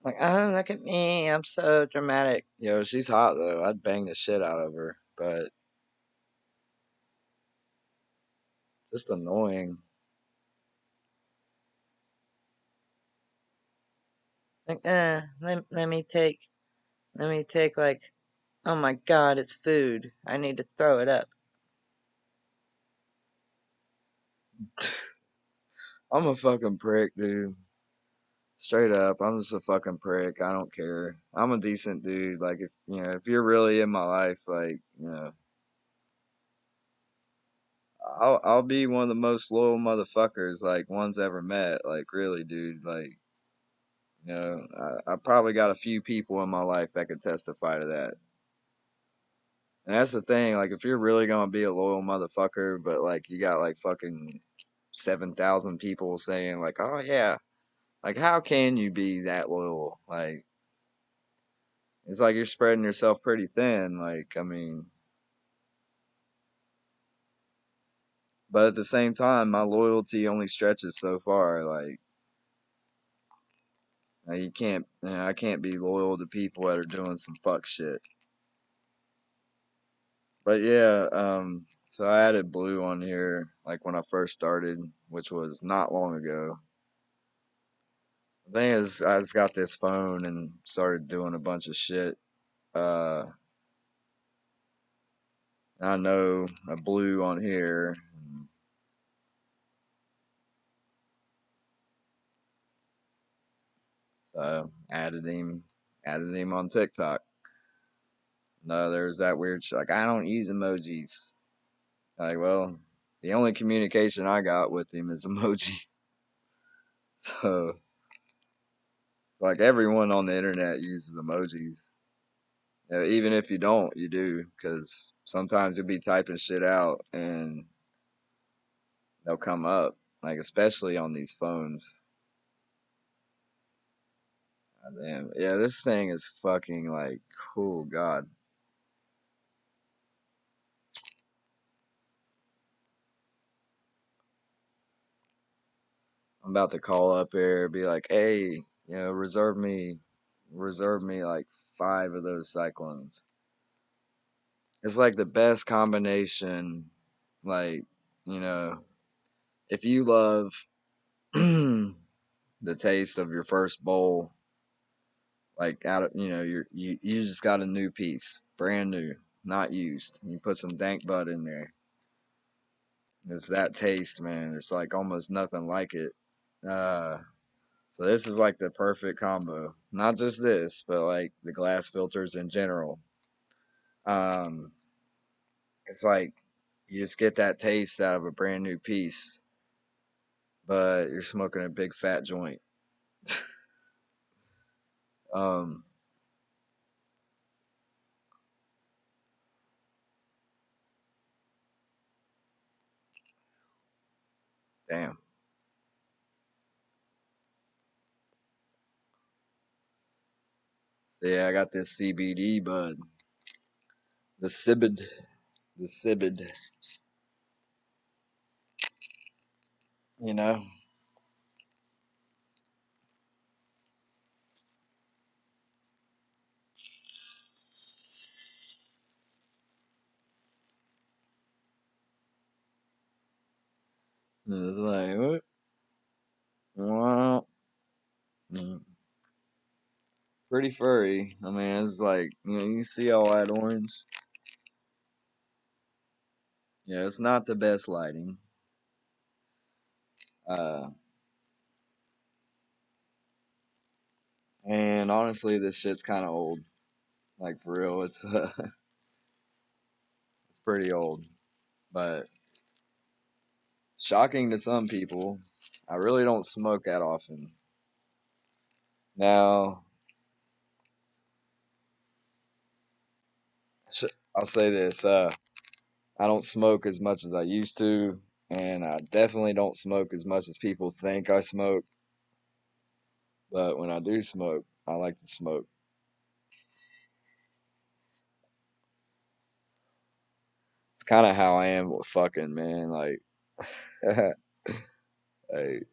oh, look at me. I'm so dramatic. Yo, she's hot though. I'd bang the shit out of her. But just annoying. Let me take like, oh my god, it's food. I need to throw it up. I'm a fucking prick, dude. Straight up, I'm just a fucking prick. I don't care. I'm a decent dude. Like if if you're really in my life, like I'll be one of the most loyal motherfuckers like one's ever met. Like really, dude. Like I probably got a few people in my life that could testify to that. And that's the thing. Like if you're really gonna be a loyal motherfucker, but like you got like fucking 7,000 people saying like, oh yeah, like how can you be that loyal? Like it's like you're spreading yourself pretty thin. Like, I mean, But at the same time, my loyalty only stretches so far. Like you can't, I can't be loyal to people that are doing some fuck shit. But yeah, so I added blue on here like when I first started, which was not long ago. The thing is, I just got this phone and started doing a bunch of shit. Uh, I know a blue on here. So added him on TikTok. No, there's that weird shit. Like, I don't use emojis. Like, well, the only communication I got with him is emojis. So, like, everyone on the internet uses emojis. Even if you don't, you do. Because sometimes you'll be typing shit out and they'll come up. Like, especially on these phones. God damn. Yeah, this thing is fucking like, oh, God. I'm about to call up here, be like, hey, reserve me like 5 of those cyclones. It's like the best combination. Like, you know, if you love the taste of your first bowl, like out of, you just got a new piece, brand new, not used. You put some dank bud in there. It's that taste, man. There's like almost nothing like it. Uh, So this is like the perfect combo. Not just this, but like the glass filters in general. Um, it's like you just get that taste out of a brand new piece, but you're smoking a big fat joint. um, damn. So yeah, I got this CBD bud, the Cibid, the Cibid. You know, it's like what? Wow, pretty furry. I mean, it's like you see all that orange. Yeah, it's not the best lighting. Uh, and honestly, this shit's kind of old. Like for real, it's it's pretty old. But shocking to some people, I really don't smoke that often. Now, I'll say this: I don't smoke as much as I used to, and I definitely don't smoke as much as people think I smoke. But when I do smoke, I like to smoke. It's kind of how I am with fucking, man. Like, like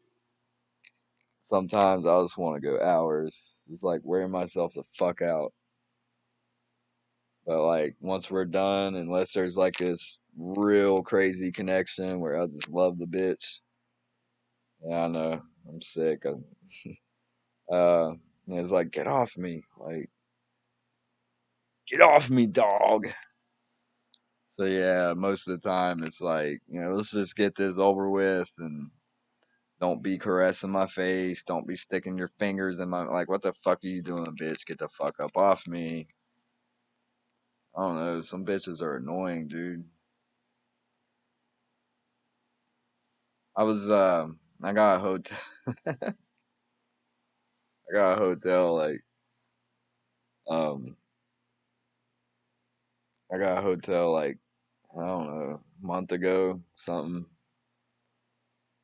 sometimes I just want to go hours. It's like wearing myself the fuck out. But like once we're done, unless there's like this real crazy connection where I just love the bitch. Yeah, I know. I'm sick. Uh, and it's like, get off me. Like, get off me, dog. So yeah, most of the time it's like, let's just get this over with and don't be caressing my face. Don't be sticking your fingers in my, like, what the fuck are you doing, bitch? Get the fuck up off me. I don't know. Some bitches are annoying, dude. I was, I got a hotel. I got a hotel like um I got a hotel like I don't know, a month ago, something.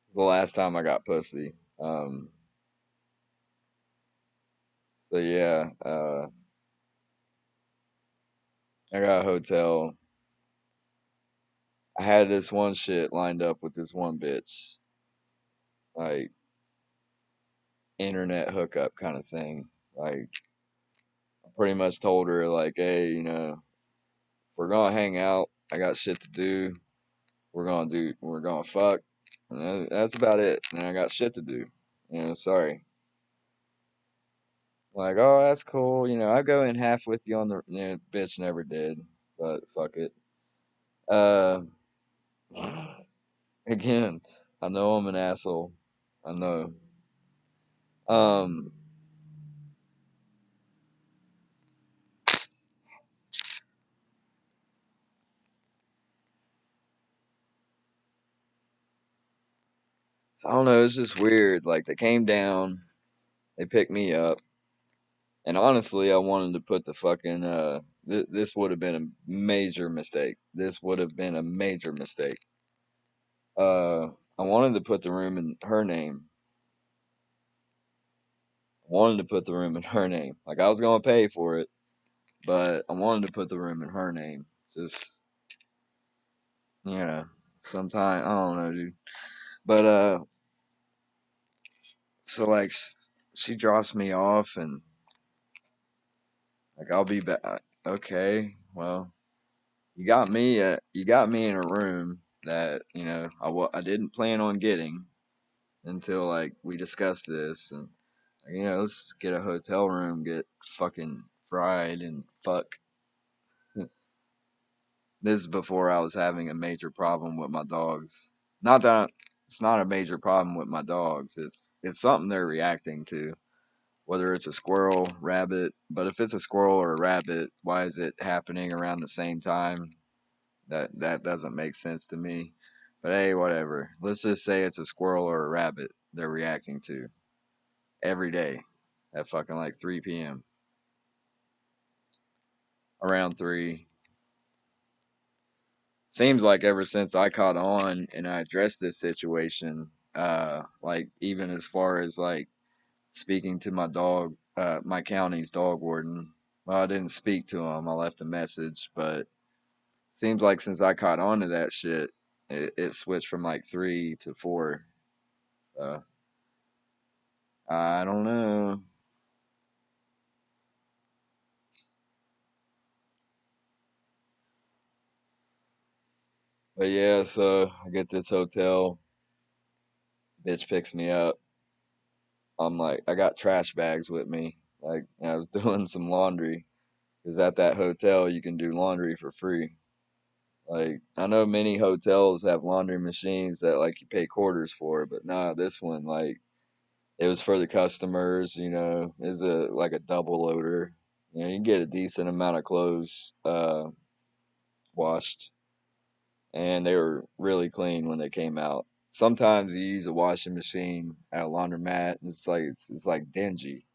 It's the last time I got pussy. So yeah, I got a hotel. I had this one shit lined up with this one bitch, like internet hookup kind of thing. Like I pretty much told her like, hey, if we're gonna hang out, I got shit to do. We're gonna fuck. And that's about it. And I got shit to do. Sorry. Like, oh, that's cool. I go in half with you on the, bitch never did, but fuck it. Uh, again, I know I'm an asshole. I know. Um, so I don't know. It's just weird. Like they came down, they picked me up, and honestly, I wanted to put the fucking this would have been a major mistake. This would have been a major mistake. I wanted to put the room in her name. I wanted to put the room in her name. Like I was gonna pay for it, but I wanted to put the room in her name. Just you know, sometime I don't know, dude. But so like she drops me off, and like I'll be back. Okay, well, you got me in a room that I didn't plan on getting until like we discussed this, and let's get a hotel room, get fucking fried and fuck. This is before I was having a major problem with my dogs. Not that it's not a major problem with my dogs. It's something they're reacting to. Whether it's a squirrel, rabbit, but if it's a squirrel or a rabbit, why is it happening around the same time? That doesn't make sense to me. But hey, whatever. Let's just say it's a squirrel or a rabbit they're reacting to every day at fucking like 3 p.m. Around 3. Seems like ever since I caught on and I addressed this situation, like even as far as like speaking to my dog, my county's dog warden. Well, I didn't speak to him. I left a message, but seems like since I caught on to that shit, it switched from like 3 to 4. So I don't know. But yeah, so I get this hotel. Bitch picks me up. I'm like, I got trash bags with me. Like, I was doing some laundry. Because at that hotel, you can do laundry for free. Like, I know many hotels have laundry machines that, like, you pay quarters for, but nah, this one, like, it was for the customers, is like a double loader. You can get a decent amount of clothes washed, and they were really clean when they came out. Sometimes you use a washing machine at a laundromat, and it's like dingy.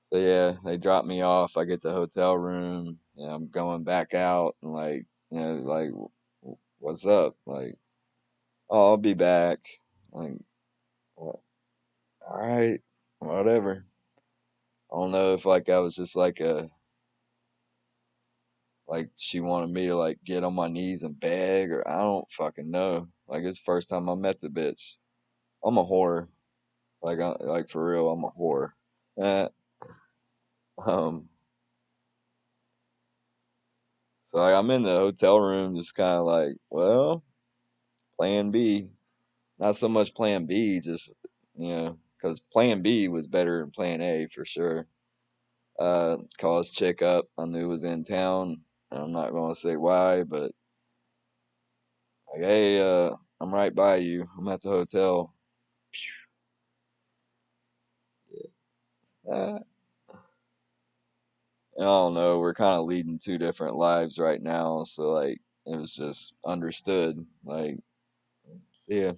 So yeah, they drop me off. I get the hotel room, and I'm going back out, and like, like, what's up? Like, oh, I'll be back. Like, well, all right, whatever. I don't know if like I was just like she wanted me to like get on my knees and beg, or I don't fucking know. Like it's the first time I met the bitch. I'm a whore. Like for real, I'm a whore. Eh, um, so like, I'm in the hotel room, just kind of like, well, plan B. Not so much plan B, just, because plan B was better than plan A for sure. Call this chick up. I knew was in town. I'm not going to say why, but like, hey, I'm right by you. I'm at the hotel. I don't know. We're kind of leading two different lives right now. So, like, it was just understood. Like, see ya.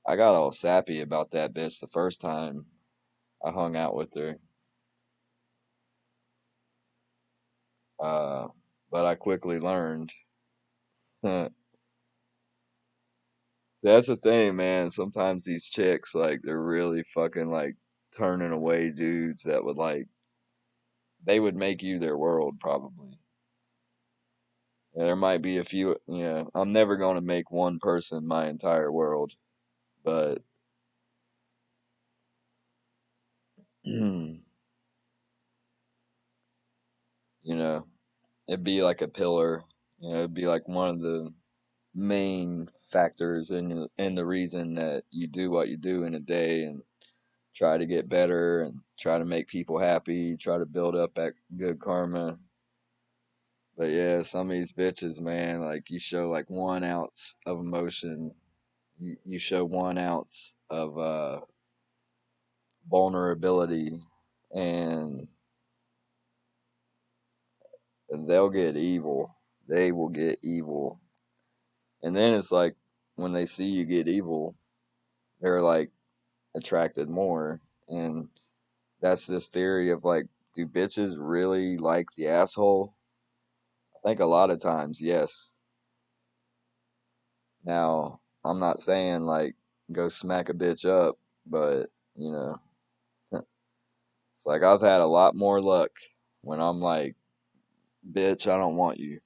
I got all sappy about that bitch the first time I hung out with her. Uh, but I quickly learned. See, that's the thing, man. Sometimes these chicks, like, they're really fucking like turning away dudes that would like they would make you their world probably. Yeah, there might be a few, I'm never going to make one person my entire world, but you know, it'd be like a pillar. It'd be like one of the main factors in the reason that you do what you do in a day and try to get better and try to make people happy, try to build up that good karma. But yeah, some of these bitches, man, like you show like 1 ounce of emotion, you show 1 ounce of vulnerability, and they'll get evil. They will get evil. And then it's like when they see you get evil, they're like attracted more. And that's this theory of like, do bitches really like the asshole? I think a lot of times, yes. Now, I'm not saying like go smack a bitch up, but you know, it's like I've had a lot more luck when I'm like, bitch, I don't want you.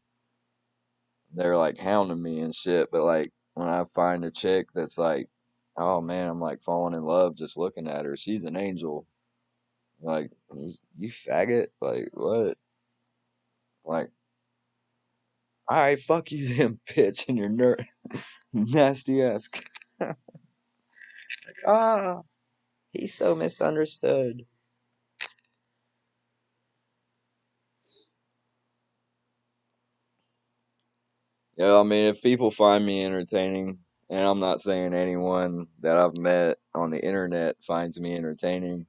They're like hounding me and shit, but like when I find a chick that's like, oh man, I'm like falling in love just looking at her. She's an angel. Like, you faggot? Like, what? Like, all right, fuck you then, bitch, and your nasty ass. Ah, he's so misunderstood. Yeah, I mean, if people find me entertaining, and I'm not saying anyone that I've met on the internet finds me entertaining,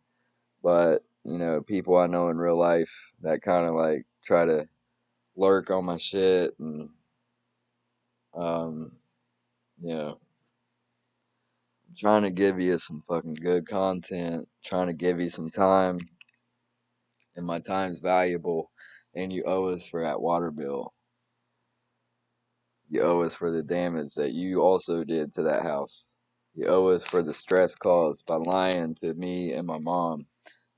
but people I know in real life that kind of like try to lurk on my shit and um, you know, trying to give you some fucking good content, trying to give you some time, and my time's valuable, and you owe us for that water bill. You owe us for the damage that you also did to that house. You owe us for the stress caused by lying to me and my mom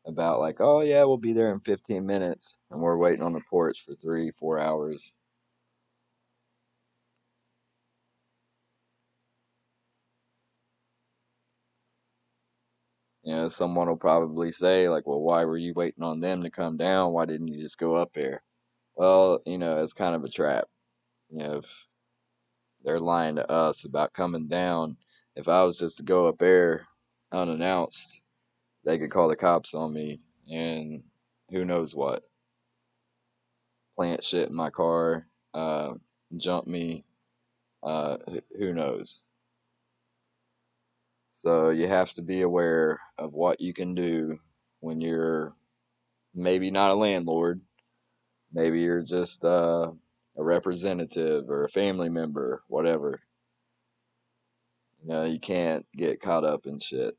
about like, oh yeah, we'll be there in 15 minutes, and we're waiting on the porch for 3, 4 hours. Someone will probably say like, well, why were you waiting on them to come down? Why didn't you just go up there? Well, it's kind of a trap. If they're lying to us about coming down, if I was just to go up there unannounced, they could call the cops on me and who knows what. Plant shit in my car, jump me, who knows. So you have to be aware of what you can do when you're maybe not a landlord. Maybe you're just a representative or a family member, whatever. You can't get caught up in shit.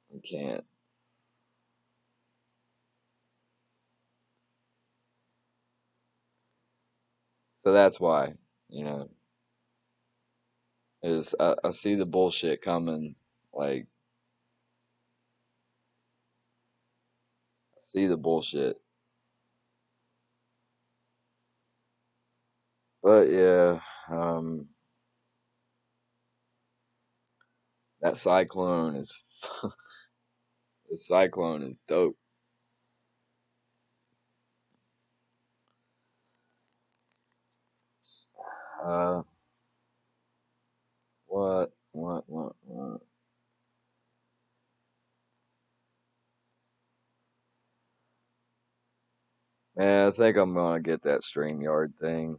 You can't. So that's why, you know, is I see the bullshit coming. Like, I see the bullshit. But yeah, um, that cyclone is the cyclone is dope. Uh, what? Man, I think I'm gonna get that StreamYard thing.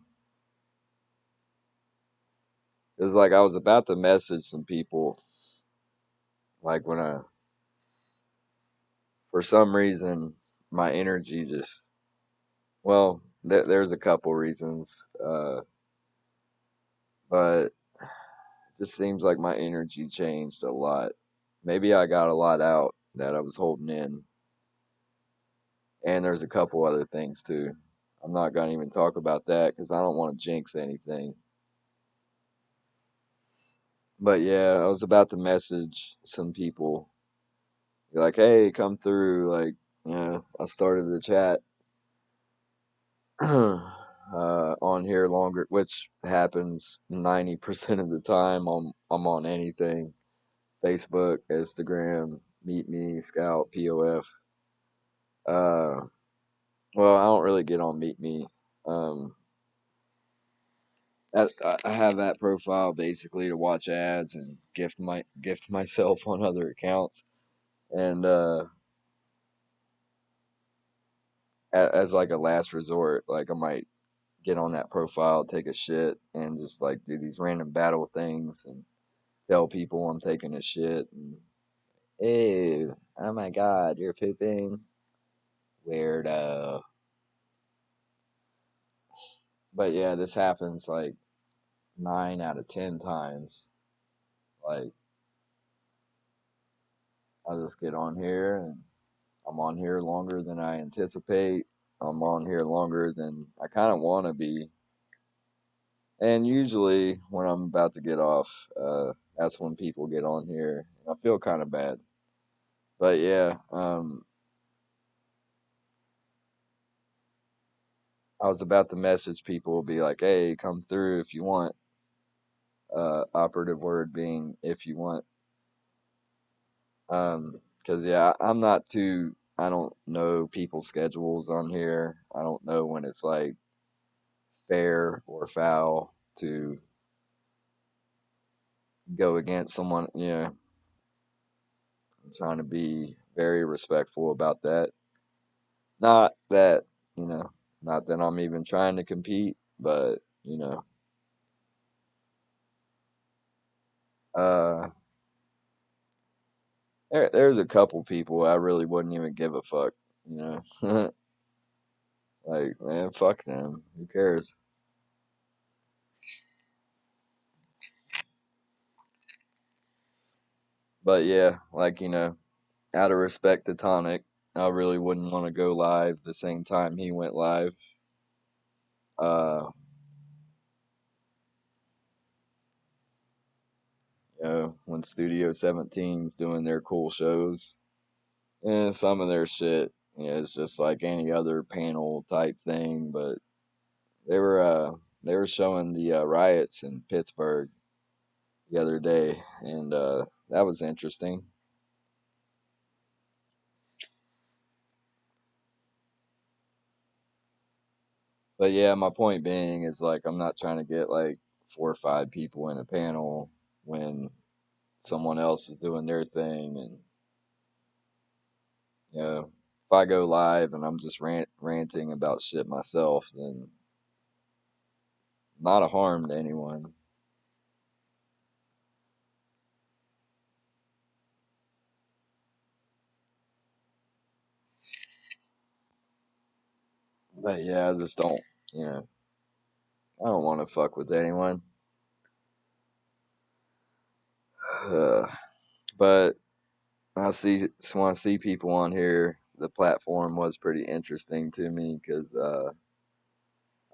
It's like I was about to message some people, like when for some reason, my energy just, well, there's a couple reasons, but it just seems like my energy changed a lot. Maybe I got a lot out that I was holding in, and there's a couple other things too. I'm not gonna even talk about that because I don't want to jinx anything. But yeah, I was about to message some people, be like, "Hey, come through." Like, I started the chat on here longer, which happens 90% of the time. I'm on anything: Facebook, Instagram, Meet Me, Scout, POF. Uh, well, I don't really get on Meet Me. Um, I have that profile basically to watch ads and gift myself on other accounts, and as like a last resort, like I might get on that profile, take a shit, and just like do these random battle things and tell people I'm taking a shit. And, ew, oh my god, you're pooping, weirdo. But yeah, this happens like 9 out of 10 times. Like I just get on here and I'm on here longer than I anticipate. I'm on here longer than I kind of want to be. And usually, when I'm about to get off, that's when people get on here. I feel kind of bad, but yeah, I was about to message people, be like, "Hey, come through if you want." Operative word being if you want. Because yeah, I'm not too. I don't know people's schedules on here. I don't know when it's like fair or foul to go against someone. Yeah, I'm trying to be very respectful about that. Not that, you know, not that I'm even trying to compete, but, uh, there's a couple people I really wouldn't even give a fuck, you know? Like, man, fuck them. Who cares? But yeah, like, out of respect to Tonic, I really wouldn't want to go live the same time he went live. Uh, when Studio 17's doing their cool shows. And some of their shit, it's just like any other panel type thing, but they were uh they were showing the riots in Pittsburgh the other day, and that was interesting. But yeah, my point being is like I'm not trying to get like 4 or 5 people in a panel when someone else is doing their thing, and if I go live and I'm just ranting about shit myself, then not a harm to anyone. But yeah, I just don't, you know, I don't want to fuck with anyone. But when I see people on here, the platform was pretty interesting to me because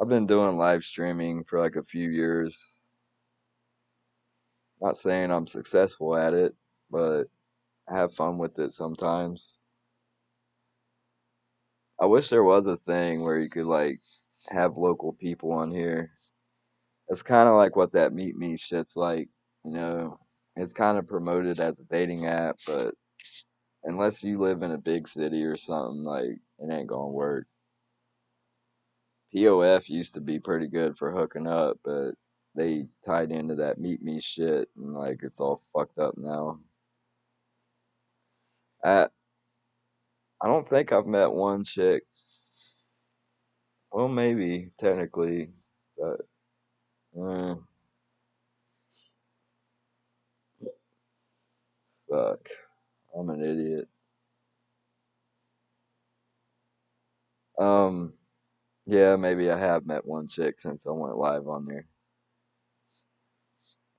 I've been doing live streaming for like a few years. Not saying I'm successful at it, but I have fun with it sometimes. I wish there was a thing where you could like have local people on here. It's kind of like what that Meet Me shit's like, you know. It's kind of promoted as a dating app, but unless you live in a big city or something, like it ain't gonna work. POF used to be pretty good for hooking up, but they tied into that Meet Me shit, and like it's all fucked up now. I I don't think I've met one chick. Well, maybe technically. That, uh, fuck, I'm an idiot. Um, yeah, maybe I have met one chick since I went live on there.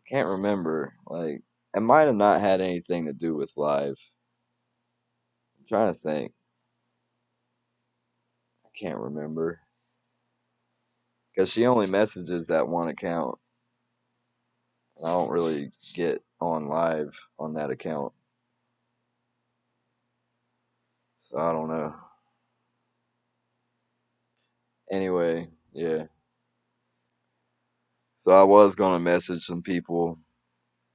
Can't remember. Like, it might have not had anything to do with live. I'm trying to think. I can't remember because she only messages that one account. I don't really get on live on that account, so I don't know. Anyway, yeah. So I was gonna message some people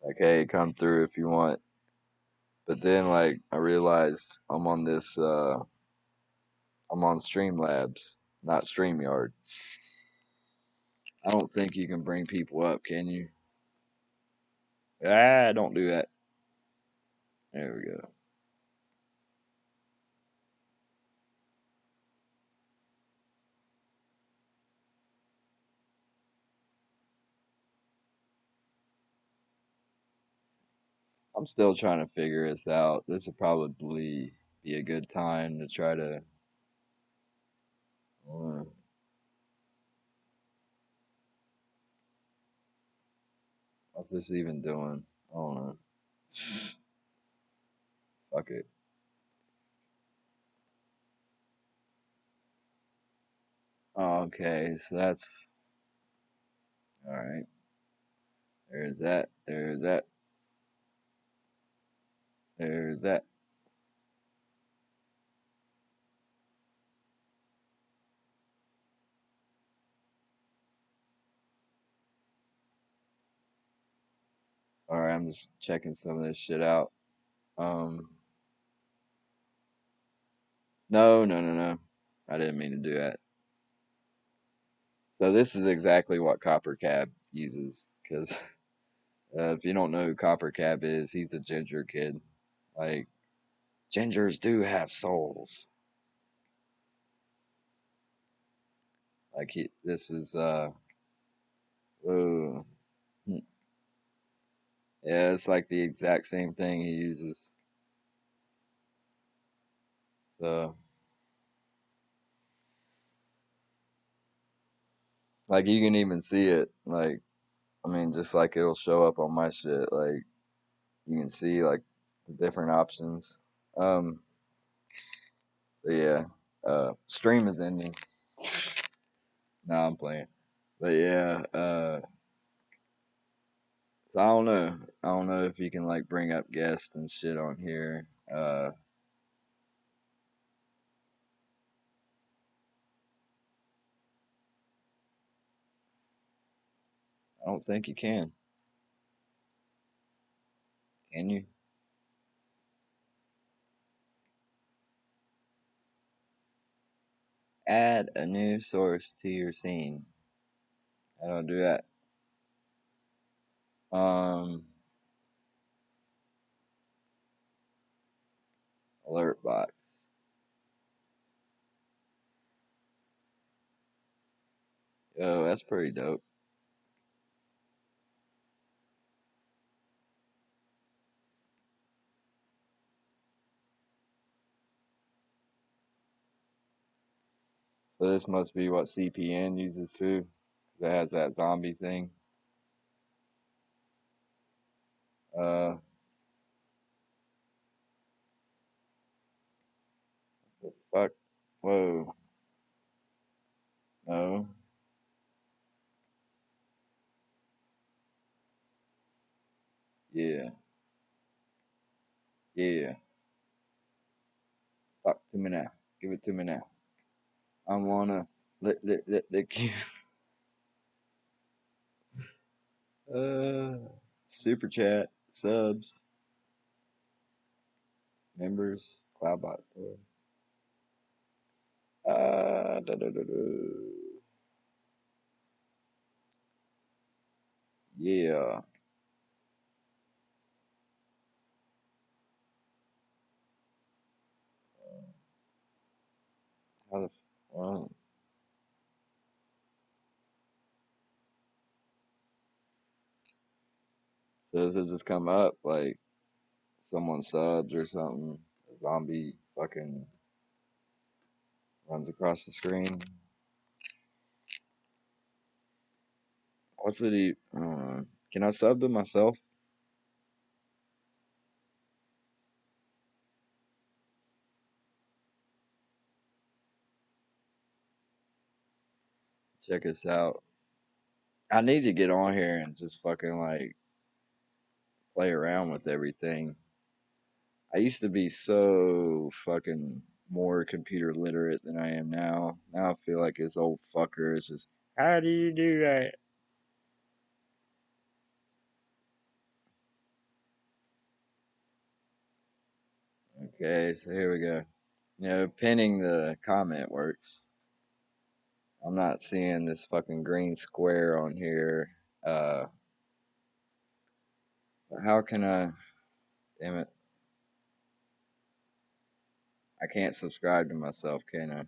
like, "Hey, come through if you want," but then like I realized I'm on Streamlabs, not StreamYard. I don't think you can bring people up, can you? Ah, don't do that. There we go. I'm still trying to figure this out. This would probably be a good time to try to. Uh, what's this even doing? I don't know. Fuck it. Okay, so that's all right. There's that. There's that. There's that. Sorry, I'm just checking some of this shit out. Um, no, no, no, no. I didn't mean to do that. So this is exactly what Copper Cab uses, because if you don't know who Copper Cab is, he's a ginger kid. Like gingers do have souls. Like this is whoa, yeah, it's like the exact same thing he uses. So like you can even see it. Like I mean, just like it'll show up on my shit. Like you can see like the different options. Um, so yeah, stream is ending. Now I'm playing, but yeah, so I don't know. I don't know if you can like bring up guests and shit on here. I don't think you can. Can you? Add a new source to your scene. I don't do that. Um, alert box. Yo, that's pretty dope. So this must be what CPN uses too, because it has that zombie thing. Uh, the fuck? Whoa. No. Yeah. Yeah. Talk to me now. Give it to me now. I wanna lick you. Uh, super chat, subs, members, Cloudbot store. Da, da, da, da. Yeah. How the well, so does it just come up like someone subs or something? A zombie fucking runs across the screen. What's it? Can I sub to myself? Check us out. I need to get on here and just fucking like play around with everything. I used to be so fucking more computer literate than I am now. Now I feel like this old fucker is just, how do you do that? Okay, so here we go. Pinning the comment works. I'm not seeing this fucking green square on here. Uh, how can I? Damn it! I can't subscribe to myself, can I?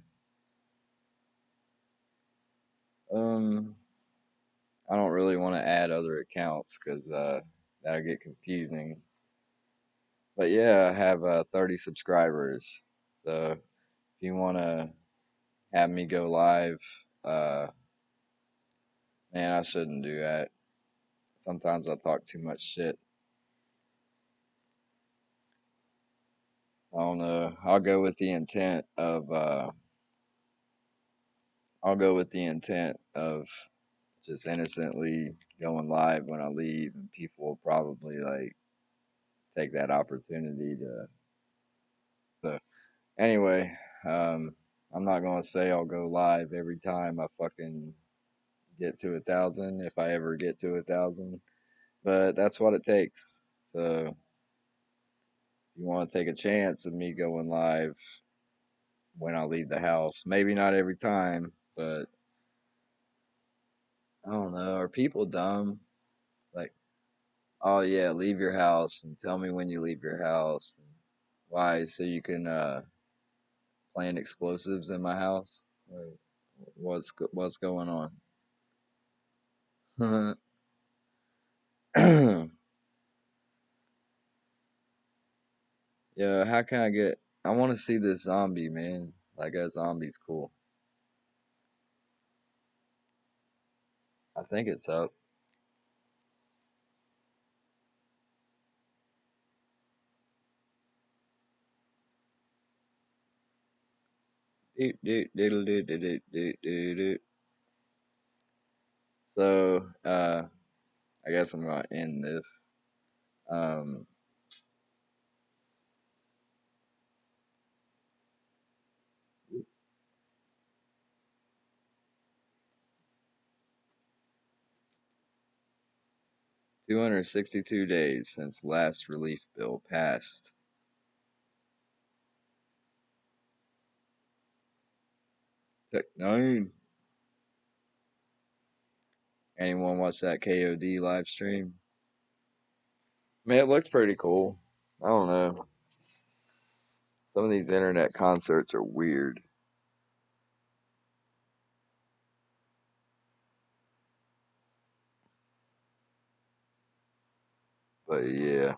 I don't really want to add other accounts because that'll get confusing. But yeah, I have 30 subscribers. So if you want to have me go live, uh, man, I shouldn't do that. Sometimes I talk too much shit. I don't know. I'll go with the intent of just innocently going live when I leave, and people will probably like take that opportunity to. So anyway, um, I'm not gonna say I'll go live every time I fucking get to 1,000 if I ever get to 1,000, but that's what it takes. So if you want to take a chance of me going live when I leave the house, maybe not every time, but I don't know. Are people dumb? Like, oh yeah, leave your house and tell me when you leave your house. Why? So you can plant explosives in my house? Like, what's going on? Yeah, how can I get? I want to see this zombie, man. Like that zombie's cool. I think it's up. Doot, doot, doodle, doot, doot, doot, doot, doot, doot. So, I guess I'm gonna end this. Um, 262 days since last relief bill passed. Tech 9. Anyone watch that KOD live stream? Man, it looks pretty cool. I don't know. Some of these internet concerts are weird. But yeah.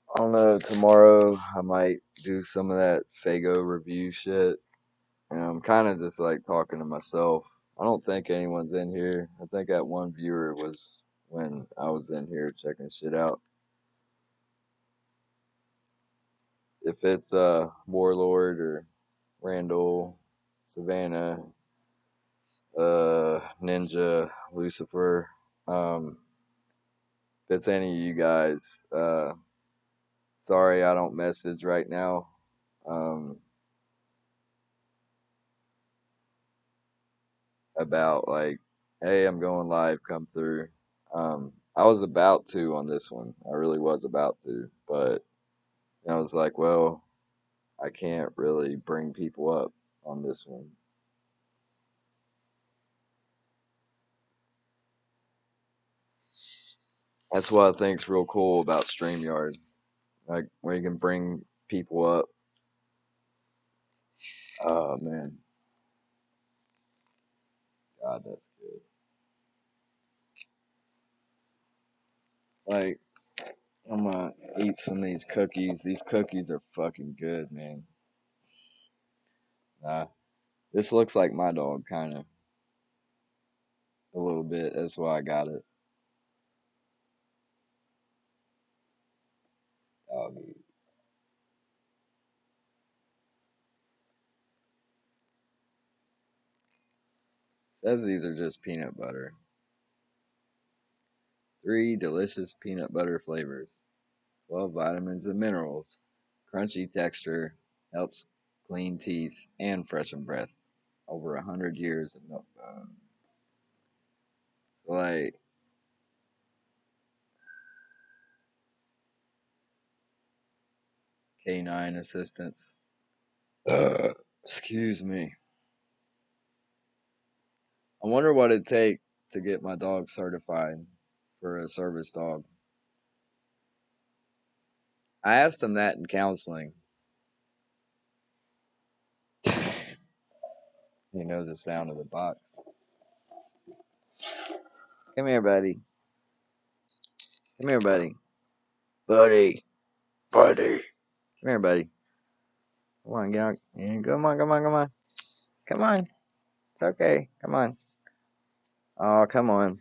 I don't know. Tomorrow I might do some of that Fago review shit. And I'm kind of just like talking to myself. I don't think anyone's in here. I think that one viewer was when I was in here checking shit out. If it's Warlord or Randall, Savannah, Ninja, Lucifer, if it's any of you guys, sorry I don't message right now. Um, about like, hey, I'm going live, come through. I was about to on this one. I really was about to, but I was like, well, I can't really bring people up on this one. That's what I think's real cool about StreamYard. Like where you can bring people up. Oh man, God, that's good. Like I'm gonna eat some of these cookies. These cookies are fucking good, man. Nah, this looks like my dog, kind of a little bit. That's why I got it. Doggy. Says these are just peanut butter. 3 delicious peanut butter flavors, 12 vitamins and minerals, crunchy texture, helps clean teeth and freshen breath. Over 100 years of milk bone. So like canine assistance. Excuse me. I wonder what it'd take to get my dog certified for a service dog. I asked him that in counseling. You know the sound of the box. Come here, buddy. Come here, buddy. Buddy. Buddy. Come here, buddy. Come on, get on. Come on, come on, come on. Come on. It's okay. Come on. Oh, come on.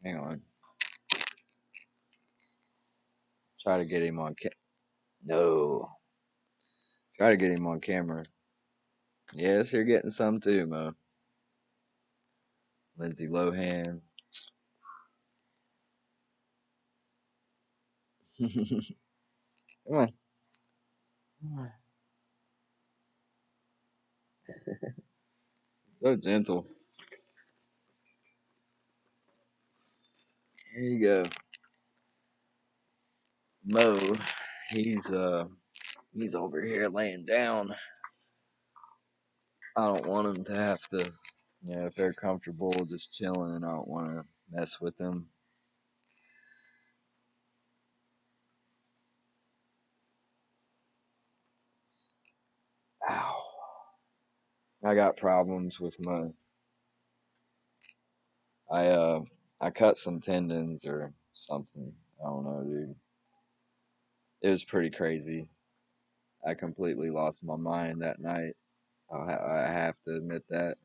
Hang on. Try to get him on No. Try to get him on camera. Yes, you're getting some too, Mo. Lindsay Lohan. Come on. Come on. So gentle. Here you go. Mo. He's he's over here laying down. I don't want him to have to, if they're comfortable just chilling, I don't want to mess with them. Ow. I got problems with my I I cut some tendons or something. I don't know, dude. It was pretty crazy. I completely lost my mind that night. I have to admit that.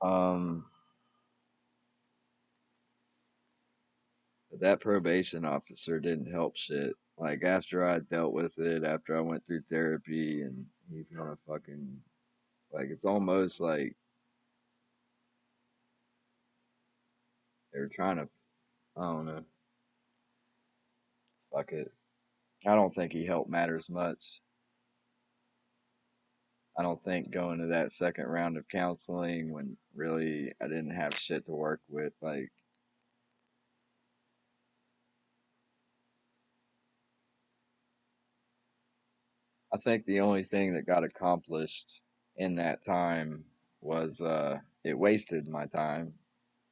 Um, but that probation officer didn't help shit. Like after I dealt with it, after I went through therapy, and he's gonna fucking like it's almost like they were trying to. I don't know. Fuck it. I don't think he helped matters much. I don't think going to that second round of counseling when really I didn't have shit to work with. Like I think the only thing that got accomplished in that time was it wasted my time.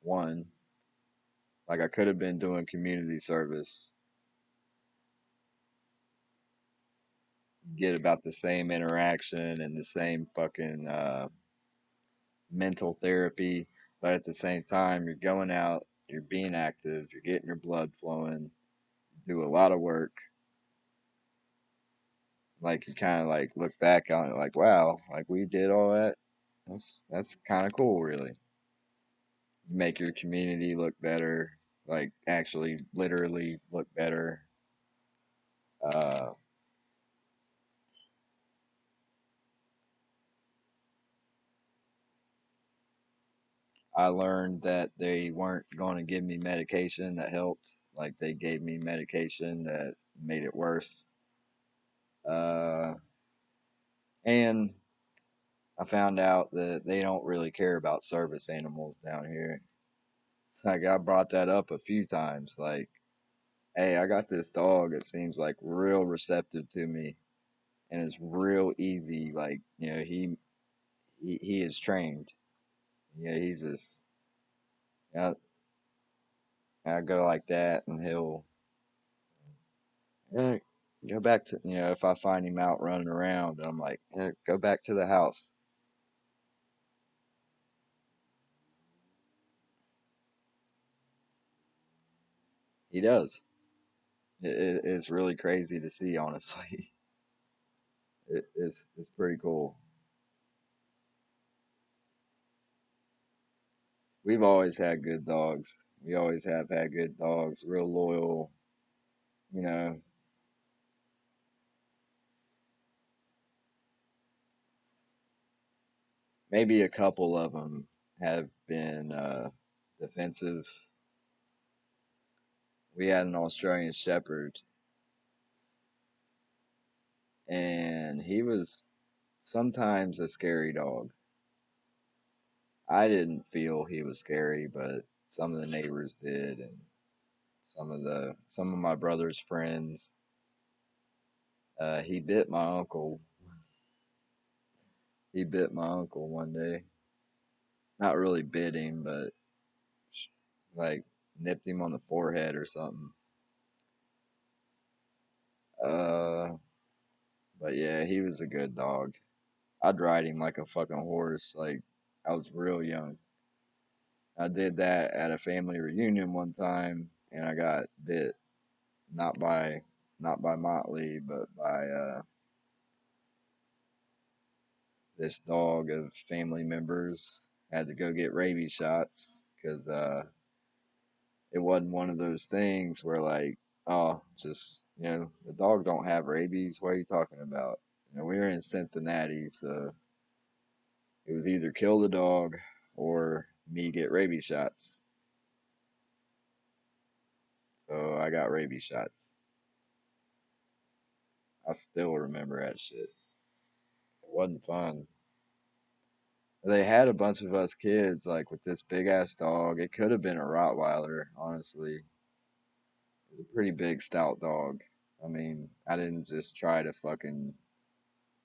One, like I could have been doing community service, get about the same interaction and the same fucking mental therapy, but at the same time you're going out, you're being active, you're getting your blood flowing, do a lot of work. Like you kind of like look back on it like wow, like we did all that. That's kind of cool, really. You make your community look better, like actually literally look better. uh I learned that they weren't going to give me medication that helped. Like they gave me medication that made it worse. Uh, and I found out that they don't really care about service animals down here. It's like I brought that up a few times. Like, hey, I got this dog. It seems like real receptive to me, and it's real easy. Like, he is trained. Yeah, he's just. I go like that, and he'll yeah, go back to if I find him out running around, I'm like, go back to the house. He does. It's really crazy to see, honestly. It's pretty cool. We've always had good dogs. We always have had good dogs, real loyal. You know, maybe a couple of them have been defensive. We had an Australian Shepherd, and he was sometimes a scary dog. I didn't feel he was scary, but some of the neighbors did, and some of my brother's friends. He bit my uncle. He bit my uncle one day. Not really bit him, but like nipped him on the forehead or something. Uh, but yeah, he was a good dog. I'd ride him like a fucking horse. Like I was real young. I did that at a family reunion one time, and I got bit not by not by Motley, but by this dog of family members. Had to go get rabies shots because it wasn't one of those things where like, oh, just the dog don't have rabies. What are you talking about? We were in Cincinnati, so it was either kill the dog or me get rabies shots. So I got rabies shots. I still remember that shit. It wasn't fun. They had a bunch of us kids like with this big ass dog. It could have been a Rottweiler, honestly. It was a pretty big stout dog. I mean, I didn't just try to fucking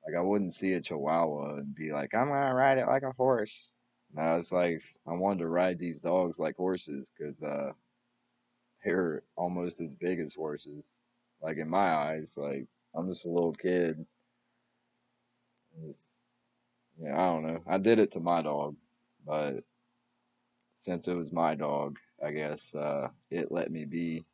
like I wouldn't see a Chihuahua and be like, I'm gonna ride it like a horse. No, it's like I wanted to ride these dogs like horses because they're almost as big as horses. Like in my eyes, like I'm just a little kid. Just, yeah, I don't know. I did it to my dog, but since it was my dog, I guess it let me be.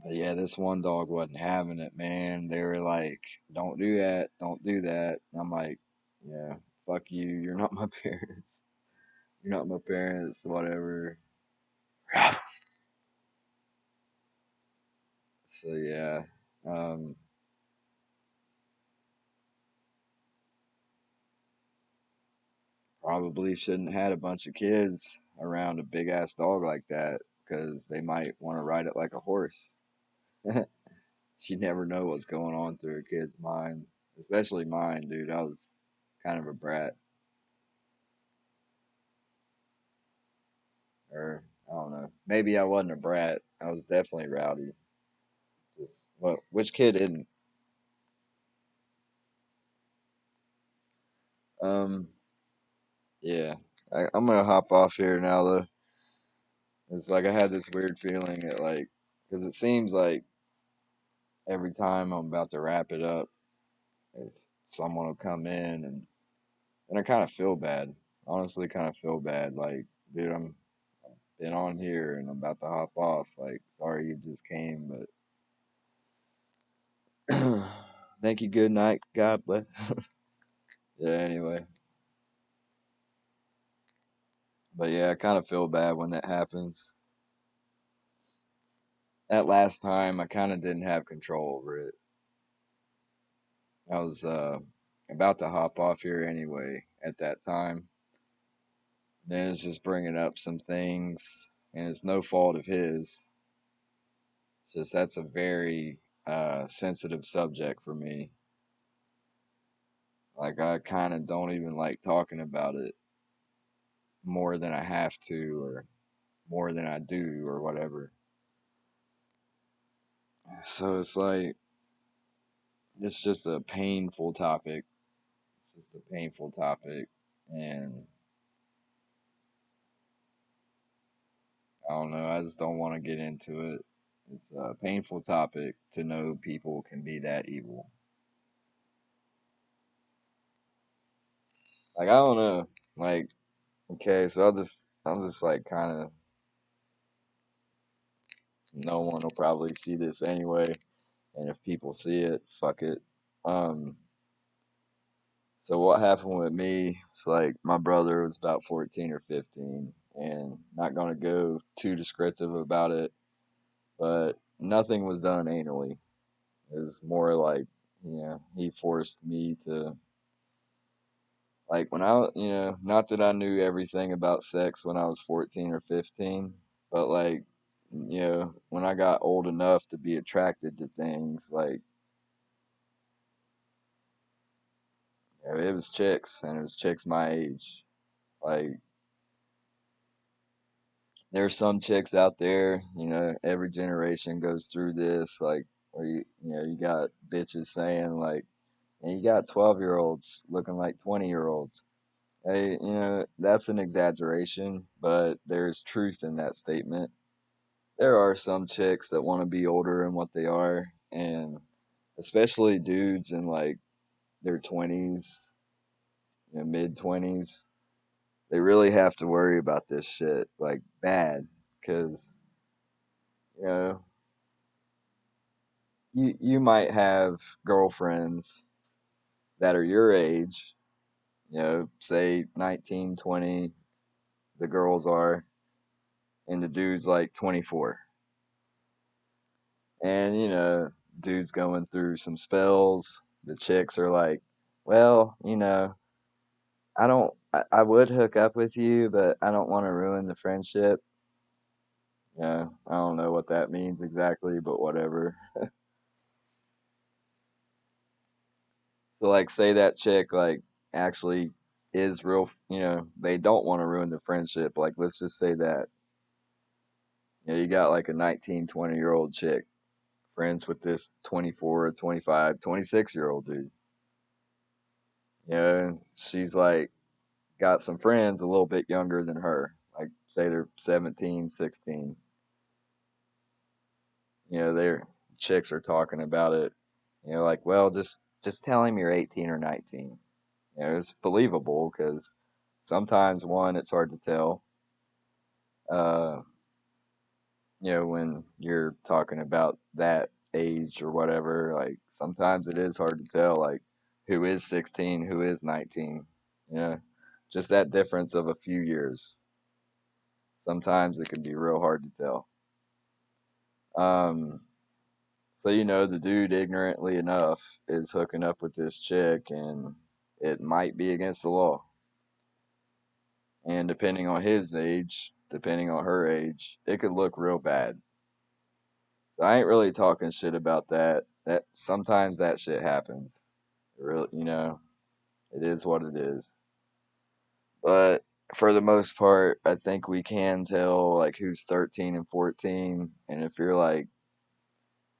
But yeah, this one dog wasn't having it, man. They were like, "Don't do that, don't do that." And I'm like, "Yeah, fuck you. You're not my parents. You're not my parents. Whatever." So yeah, um, probably shouldn't have had a bunch of kids around a big ass dog like that because they might want to ride it like a horse. You never know what's going on through a kid's mind, especially mine, dude. I was kind of a brat, or I don't know. Maybe I wasn't a brat. I was definitely rowdy. Just well, which kid isn't? Um, yeah. I'm gonna hop off here now, though. It's like I had this weird feeling that like, because it seems like every time I'm about to wrap it up, it's someone will come in and I kind of feel bad. Honestly, kind of feel bad. Like, dude, I'm been on here and I'm about to hop off. Like, sorry you just came, but thank you. Good night. God bless. Yeah. Anyway, but yeah, I kind of feel bad when that happens. That last time, I kind of didn't have control over it. I was about to hop off here anyway at that time. Then it's just bringing up some things, and it's no fault of his. It's just that's a very sensitive subject for me. Like I kind of don't even like talking about it more than I have to, or more than I do, or whatever. So it's like it's just a painful topic. It's just a painful topic, and I don't know. I just don't want to get into it. It's a painful topic to know people can be that evil. Like I don't know. Like okay, so I'll just like kind of no one will probably see this anyway, and if people see it, fuck it. Um, so what happened with me? It's like my brother was about 14 or 15, and not gonna go too descriptive about it, but nothing was done anally. It was more like, he forced me to Like when not that I knew everything about sex when I was 14 or 15, but like, when I got old enough to be attracted to things, like, it was chicks, and it was chicks my age. Like, there's some chicks out there, every generation goes through this, like, where you got bitches saying, like, and you got 12-year-olds looking like 20-year-olds. Hey, that's an exaggeration, but there's truth in that statement. There are some chicks that want to be older than what they are, and especially dudes in like their 20s, mid 20s, they really have to worry about this shit like bad because you know you might have girlfriends that are your age, say 19, 20, the girls are, and the dude's like 24. And, dude's going through some spells. The chicks are like, well, I would hook up with you, but I don't want to ruin the friendship. Yeah, I don't know what that means exactly, but whatever. So, like, say that chick, like, actually is real, they don't want to ruin the friendship. Like, let's just say that, you got like a 19, 20-year-old chick, friends with this 24, 25, 26-year-old dude. She's like, got some friends a little bit younger than her, like say they're 17, 16. Their chicks are talking about it. Like, well, just tell him you're 18 or 19. It's believable because sometimes one, it's hard to tell. Uh, when you're talking about that age or whatever, like sometimes it is hard to tell, like who is 16, who is 19. Just that difference of a few years. Sometimes it can be real hard to tell. Um, so the dude ignorantly enough is hooking up with this chick, and it might be against the law. And depending on his age, depending on her age, it could look real bad. So I ain't really talking shit about that. That sometimes that shit happens. Real, it is what it is. But for the most part, I think we can tell like who's 13 and 14, and if you're like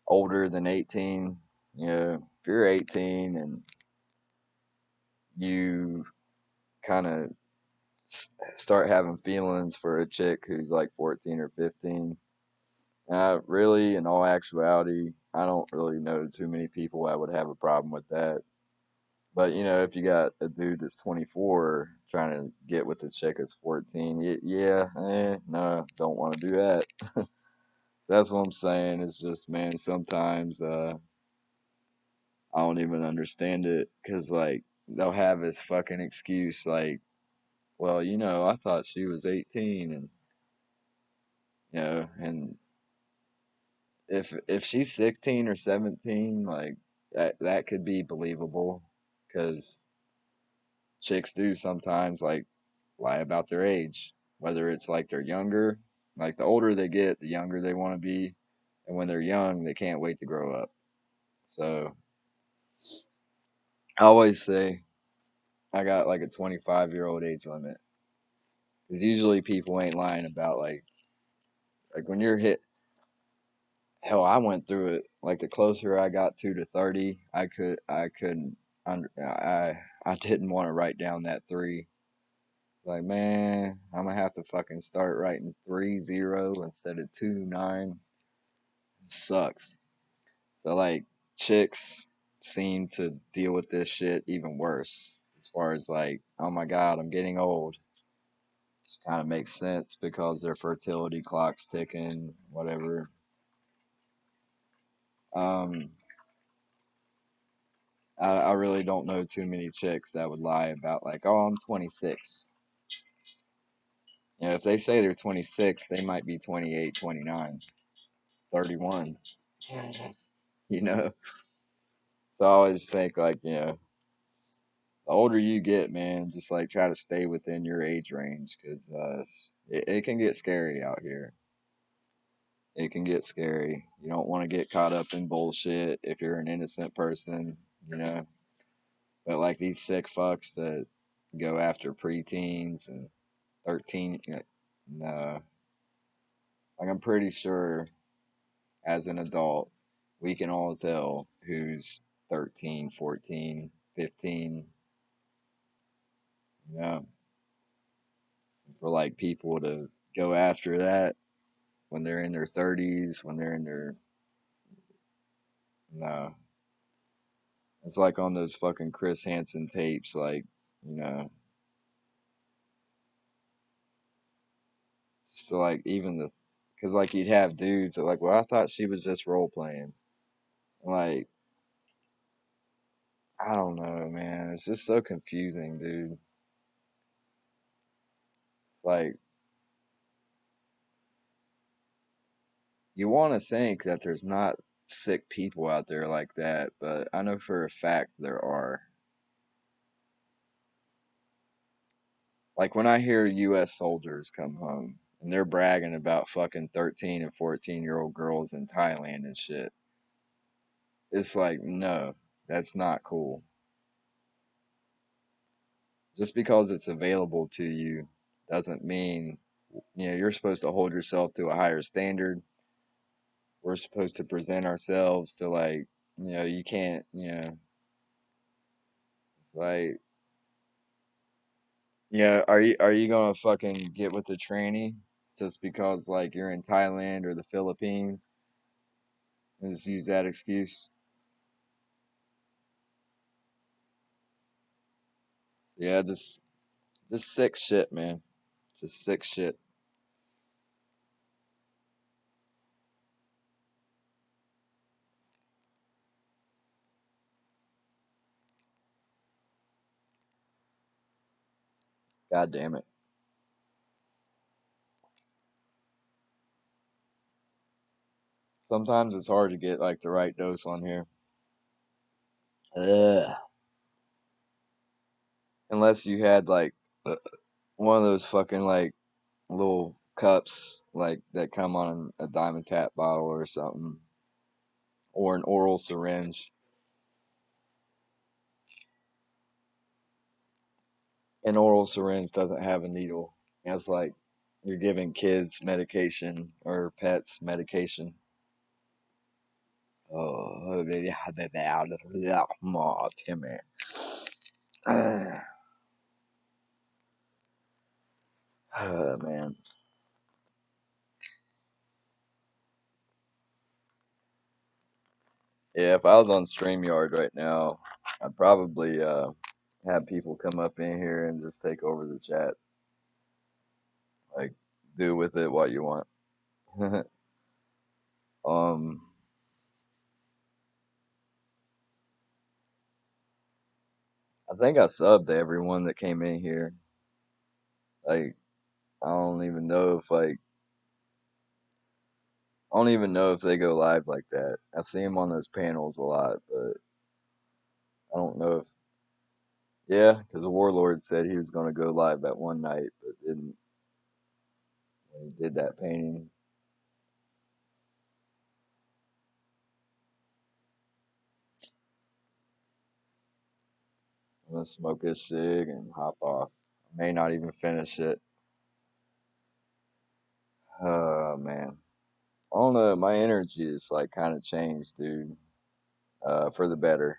older than 18, if you're 18 and you kind of start having feelings for a chick who's like 14 or 15, really, in all actuality, I don't really know too many people that would have a problem with that. But, if you got a dude that's 24 trying to get with the chick that's 14, yeah, no, don't want to do that. So that's what I'm saying. It's just, man, sometimes I don't even understand it because, like, they'll have this fucking excuse, like, well, I thought she was 18, and, and if she's 16 or 17, like, that could be believable because chicks do sometimes, like, lie about their age, whether it's like they're younger, like, the older they get, the younger they want to be, and when they're young, they can't wait to grow up. So, I always say I got like a 25-year-old age limit. Because usually people ain't lying about like when you're hit. Hell, I went through it. Like the closer I got to 30, I couldn't under I didn't want to write down that three. Like, man, I'm gonna have to fucking start writing 30 instead of 29. It sucks. So like chicks seem to deal with this shit even worse. As far as like, oh my god, I'm getting old. Which kind of makes sense because their fertility clock's ticking, whatever. Um, I really don't know too many chicks that would lie about like, oh, I'm 26. If they say they're 26, they might be 28, 29, 31. You know. So I always think like, The older you get, man, just like try to stay within your age range because it can get scary out here. It can get scary. You don't want to get caught up in bullshit if you're an innocent person, you know. But like these sick fucks that go after preteens and 13, no. Like I'm pretty sure as an adult, we can all tell who's 13, 14, 15, you know. For like people to go after that when they're in their 30s, when they're in their, no. It's like on those fucking Chris Hansen tapes, like, you know, so like even the, because like you'd have dudes that like, well, I thought she was just role playing. Like, I don't know, man. It's just so confusing, dude. It's like, you want to think that there's not sick people out there like that, but I know for a fact there are. Like when I hear U.S. soldiers come home and they're bragging about fucking 13 and 14-year-old girls in Thailand and shit, it's like, no, that's not cool. Just because it's available to you doesn't mean, you're supposed to hold yourself to a higher standard. We're supposed to present ourselves to like, you can't, it's like, yeah, are you gonna fucking get with the tranny just because like you're in Thailand or the Philippines and just use that excuse? So yeah, just sick shit, man. Just sick shit. God damn it. Sometimes it's hard to get like the right dose on here. Ugh. Unless you had like one of those fucking like little cups like that come on a Diamond Tap bottle or something, or an oral syringe. An oral syringe doesn't have a needle. It's like you're giving kids medication or pets medication. Oh, baby, Timmy. Oh, man. Yeah, if I was on StreamYard right now, I'd probably have people come up in here and just take over the chat. Like, do with it what you want. um, I think I subbed to everyone that came in here. Like, I don't even know if like I don't even know if they go live like that. I see them on those panels a lot, but I don't know if, yeah, because the Warlord said he was going to go live that one night, but didn't when he did that painting. I'm going to smoke this cig and hop off. I may not even finish it. Oh, man. I don't know. My energy is like kind of changed, dude, for the better.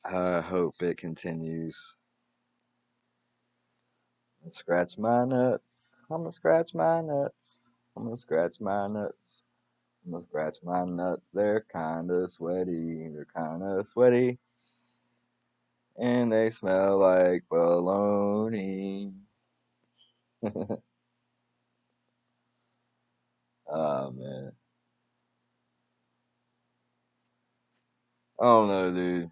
I hope it continues. Scratch my nuts. I'm gonna scratch my nuts. I'm gonna scratch my nuts. I'm gonna scratch my nuts. They're kinda sweaty. They're kinda sweaty. And they smell like baloney. Oh man. I don't know, dude.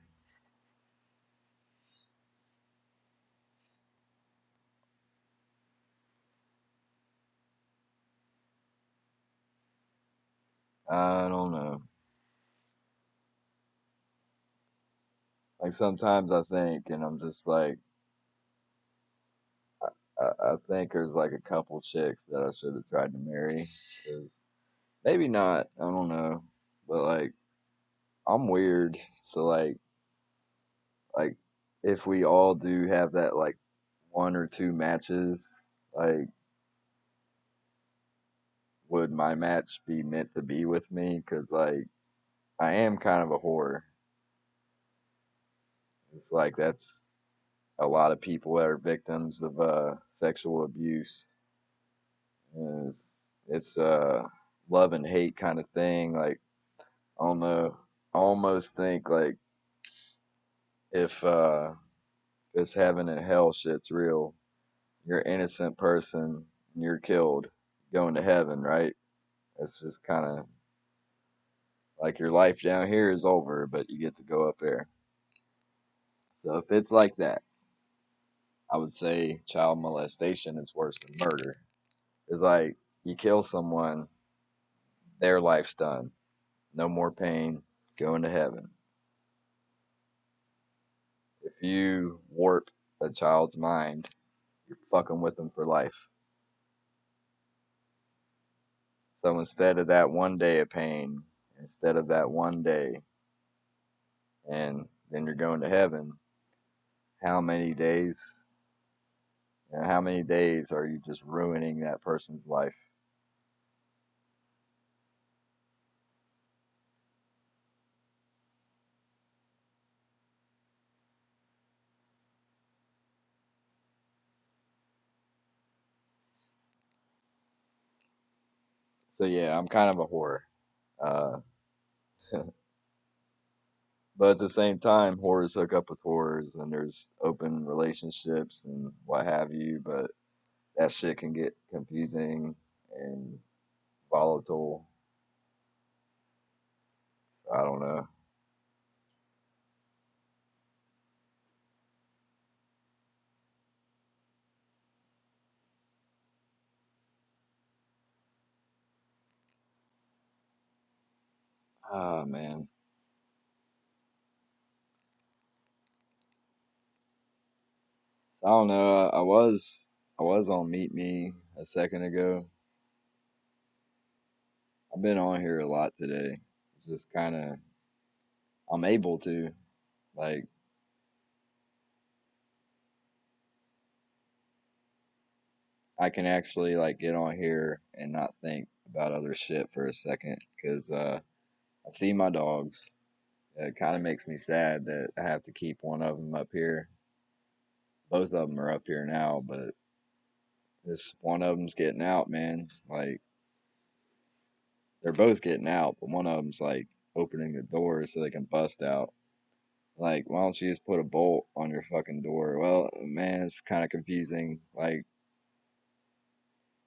I don't know. Like sometimes I think, and I'm just like, I think there's like a couple chicks that I should have tried to marry. 'Cause maybe not, I don't know, but like I'm weird, so like if we all do have that like one or two matches, like would my match be meant to be with me? Because like I am kind of a whore. It's like that's a lot of people that are victims of sexual abuse. It's love and hate kind of thing. Like I don't know. I almost think like if this heaven and hell shit's real, you're an innocent person and you're killed, going to heaven, right? It's just kind of like your life down here is over, but you get to go up there. So if it's like that, I would say child molestation is worse than murder. It's like you kill someone, their life's done. No more pain, going to heaven. If you warp a child's mind, you're fucking with them for life. So instead of that one day of pain, instead of that one day, and then you're going to heaven, how many days? How many days are you just ruining that person's life? So yeah, I'm kind of a whore. Uh, but at the same time, whores hook up with whores, and there's open relationships and what have you. But that shit can get confusing and volatile. So I don't know. Ah man. So I don't know. I was on Meet Me a second ago. I've been on here a lot today. It's just kind of I'm able to like I can actually like get on here and not think about other shit for a second because I see my dogs. It kind of makes me sad that I have to keep one of them up here. Both of them are up here now, but this one of them's getting out, man. Like they're both getting out, but one of them's like opening the door so they can bust out. Like, why don't you just put a bolt on your fucking door? Well, man, it's kind of confusing. Like,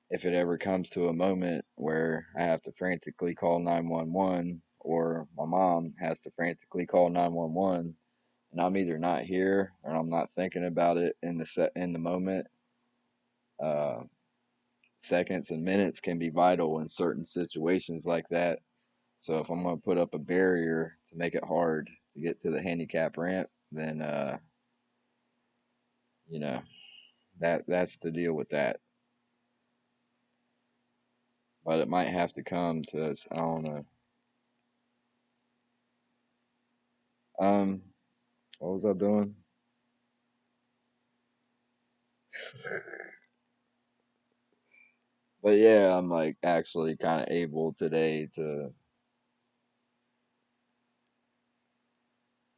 if it ever comes to a moment where I have to frantically call 911 or my mom has to frantically call 911 and I'm either not here or I'm not thinking about it in the moment, uh, seconds and minutes can be vital in certain situations like that. So if I'm going to put up a barrier to make it hard to get to the handicap ramp, then you know, that's the deal with that. But it might have to come to, I don't know. What was I doing? But yeah, I'm like actually kind of able today to.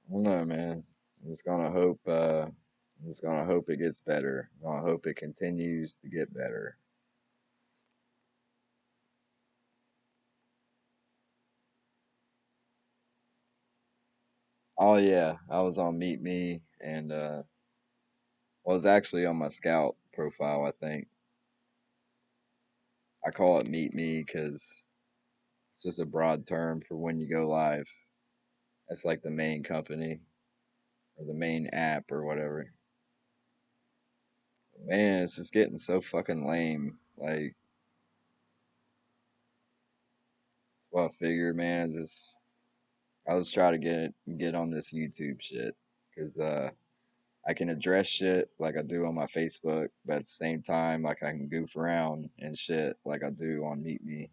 I don't know, man. I'm just gonna hope. I'm just gonna hope it gets better. I'm gonna hope it continues to get better. Oh yeah, I was on Meet Me, and I was actually on my Scout profile. I think I call it Meet Me because it's just a broad term for when you go live. That's like the main company or the main app or whatever. Man, it's just getting so fucking lame. Like, that's what I figured, man. I was trying to get on this YouTube shit because I can address shit like I do on my Facebook, but at the same time, like I can goof around and shit like I do on Meet Me.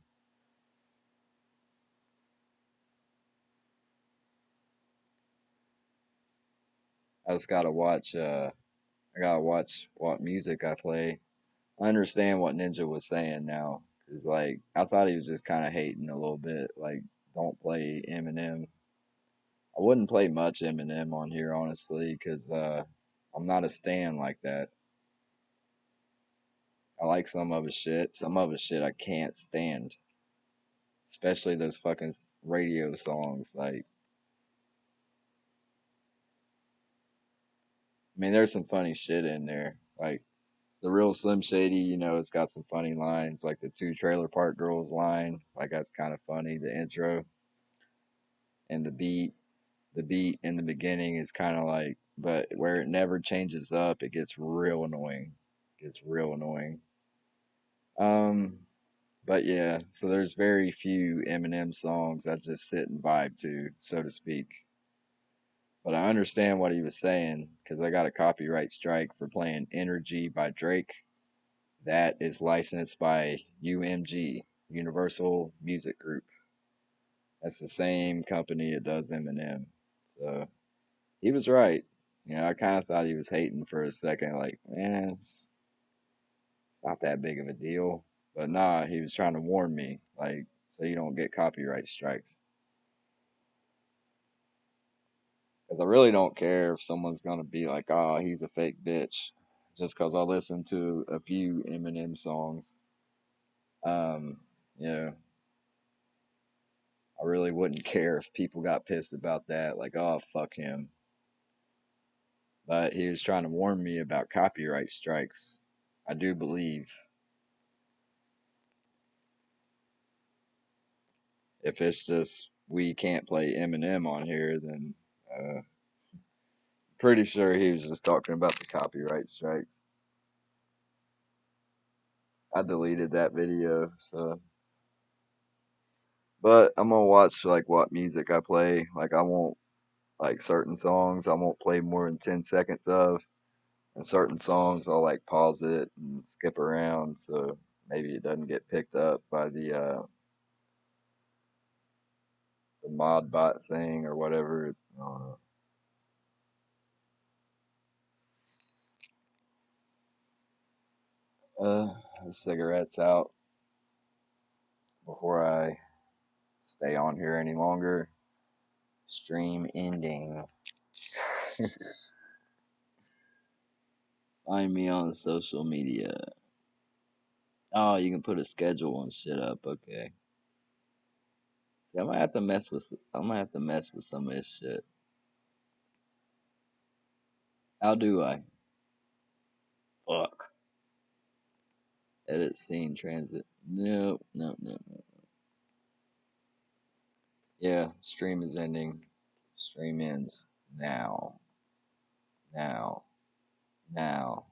I just gotta watch. I gotta watch what music I play. I understand what Ninja was saying now, cause like I thought he was just kind of hating a little bit. Like, don't play Eminem. I wouldn't play much Eminem on here, honestly, cause I'm not a stan like that. I like some of his shit. Some of his shit I can't stand, especially those fucking radio songs. Like, I mean, there's some funny shit in there. Like the real Slim Shady, it's got some funny lines, like the two Trailer Park Girls line. Like that's kind of funny. The intro and the beat in the beginning is kind of like, but where it never changes up, it gets real annoying. It gets real annoying. Um, but yeah, so there's very few Eminem songs I just sit and vibe to, so to speak. But I understand what he was saying because I got a copyright strike for playing Energy by Drake. That is licensed by UMG, Universal Music Group. That's the same company that does Eminem. So he was right. I kind of thought he was hating for a second, like, man, it's not that big of a deal. But nah, he was trying to warn me, like, so you don't get copyright strikes. Because I really don't care if someone's gonna be like, oh, he's a fake bitch, just because I listen to a few Eminem songs. Um, yeah, I really wouldn't care if people got pissed about that, like, oh, fuck him. But he was trying to warn me about copyright strikes. I do believe if it's just we can't play Eminem on here, then pretty sure he was just talking about the copyright strikes. I deleted that video, so but I'm gonna watch like what music I play. Like I won't like certain songs I won't play more than 10 seconds of, and certain songs I'll like pause it and skip around so maybe it doesn't get picked up by the mod bot thing or whatever. I don't know. The cigarette's out before I stay on here any longer. Stream ending. Find me on social media. Oh, you can put a schedule and shit up. Okay. See, I'm gonna have to mess with some of this shit. How do I? Fuck. Edit scene transit. No, no, no, no. Yeah, stream is ending. Stream ends now. Now. Now.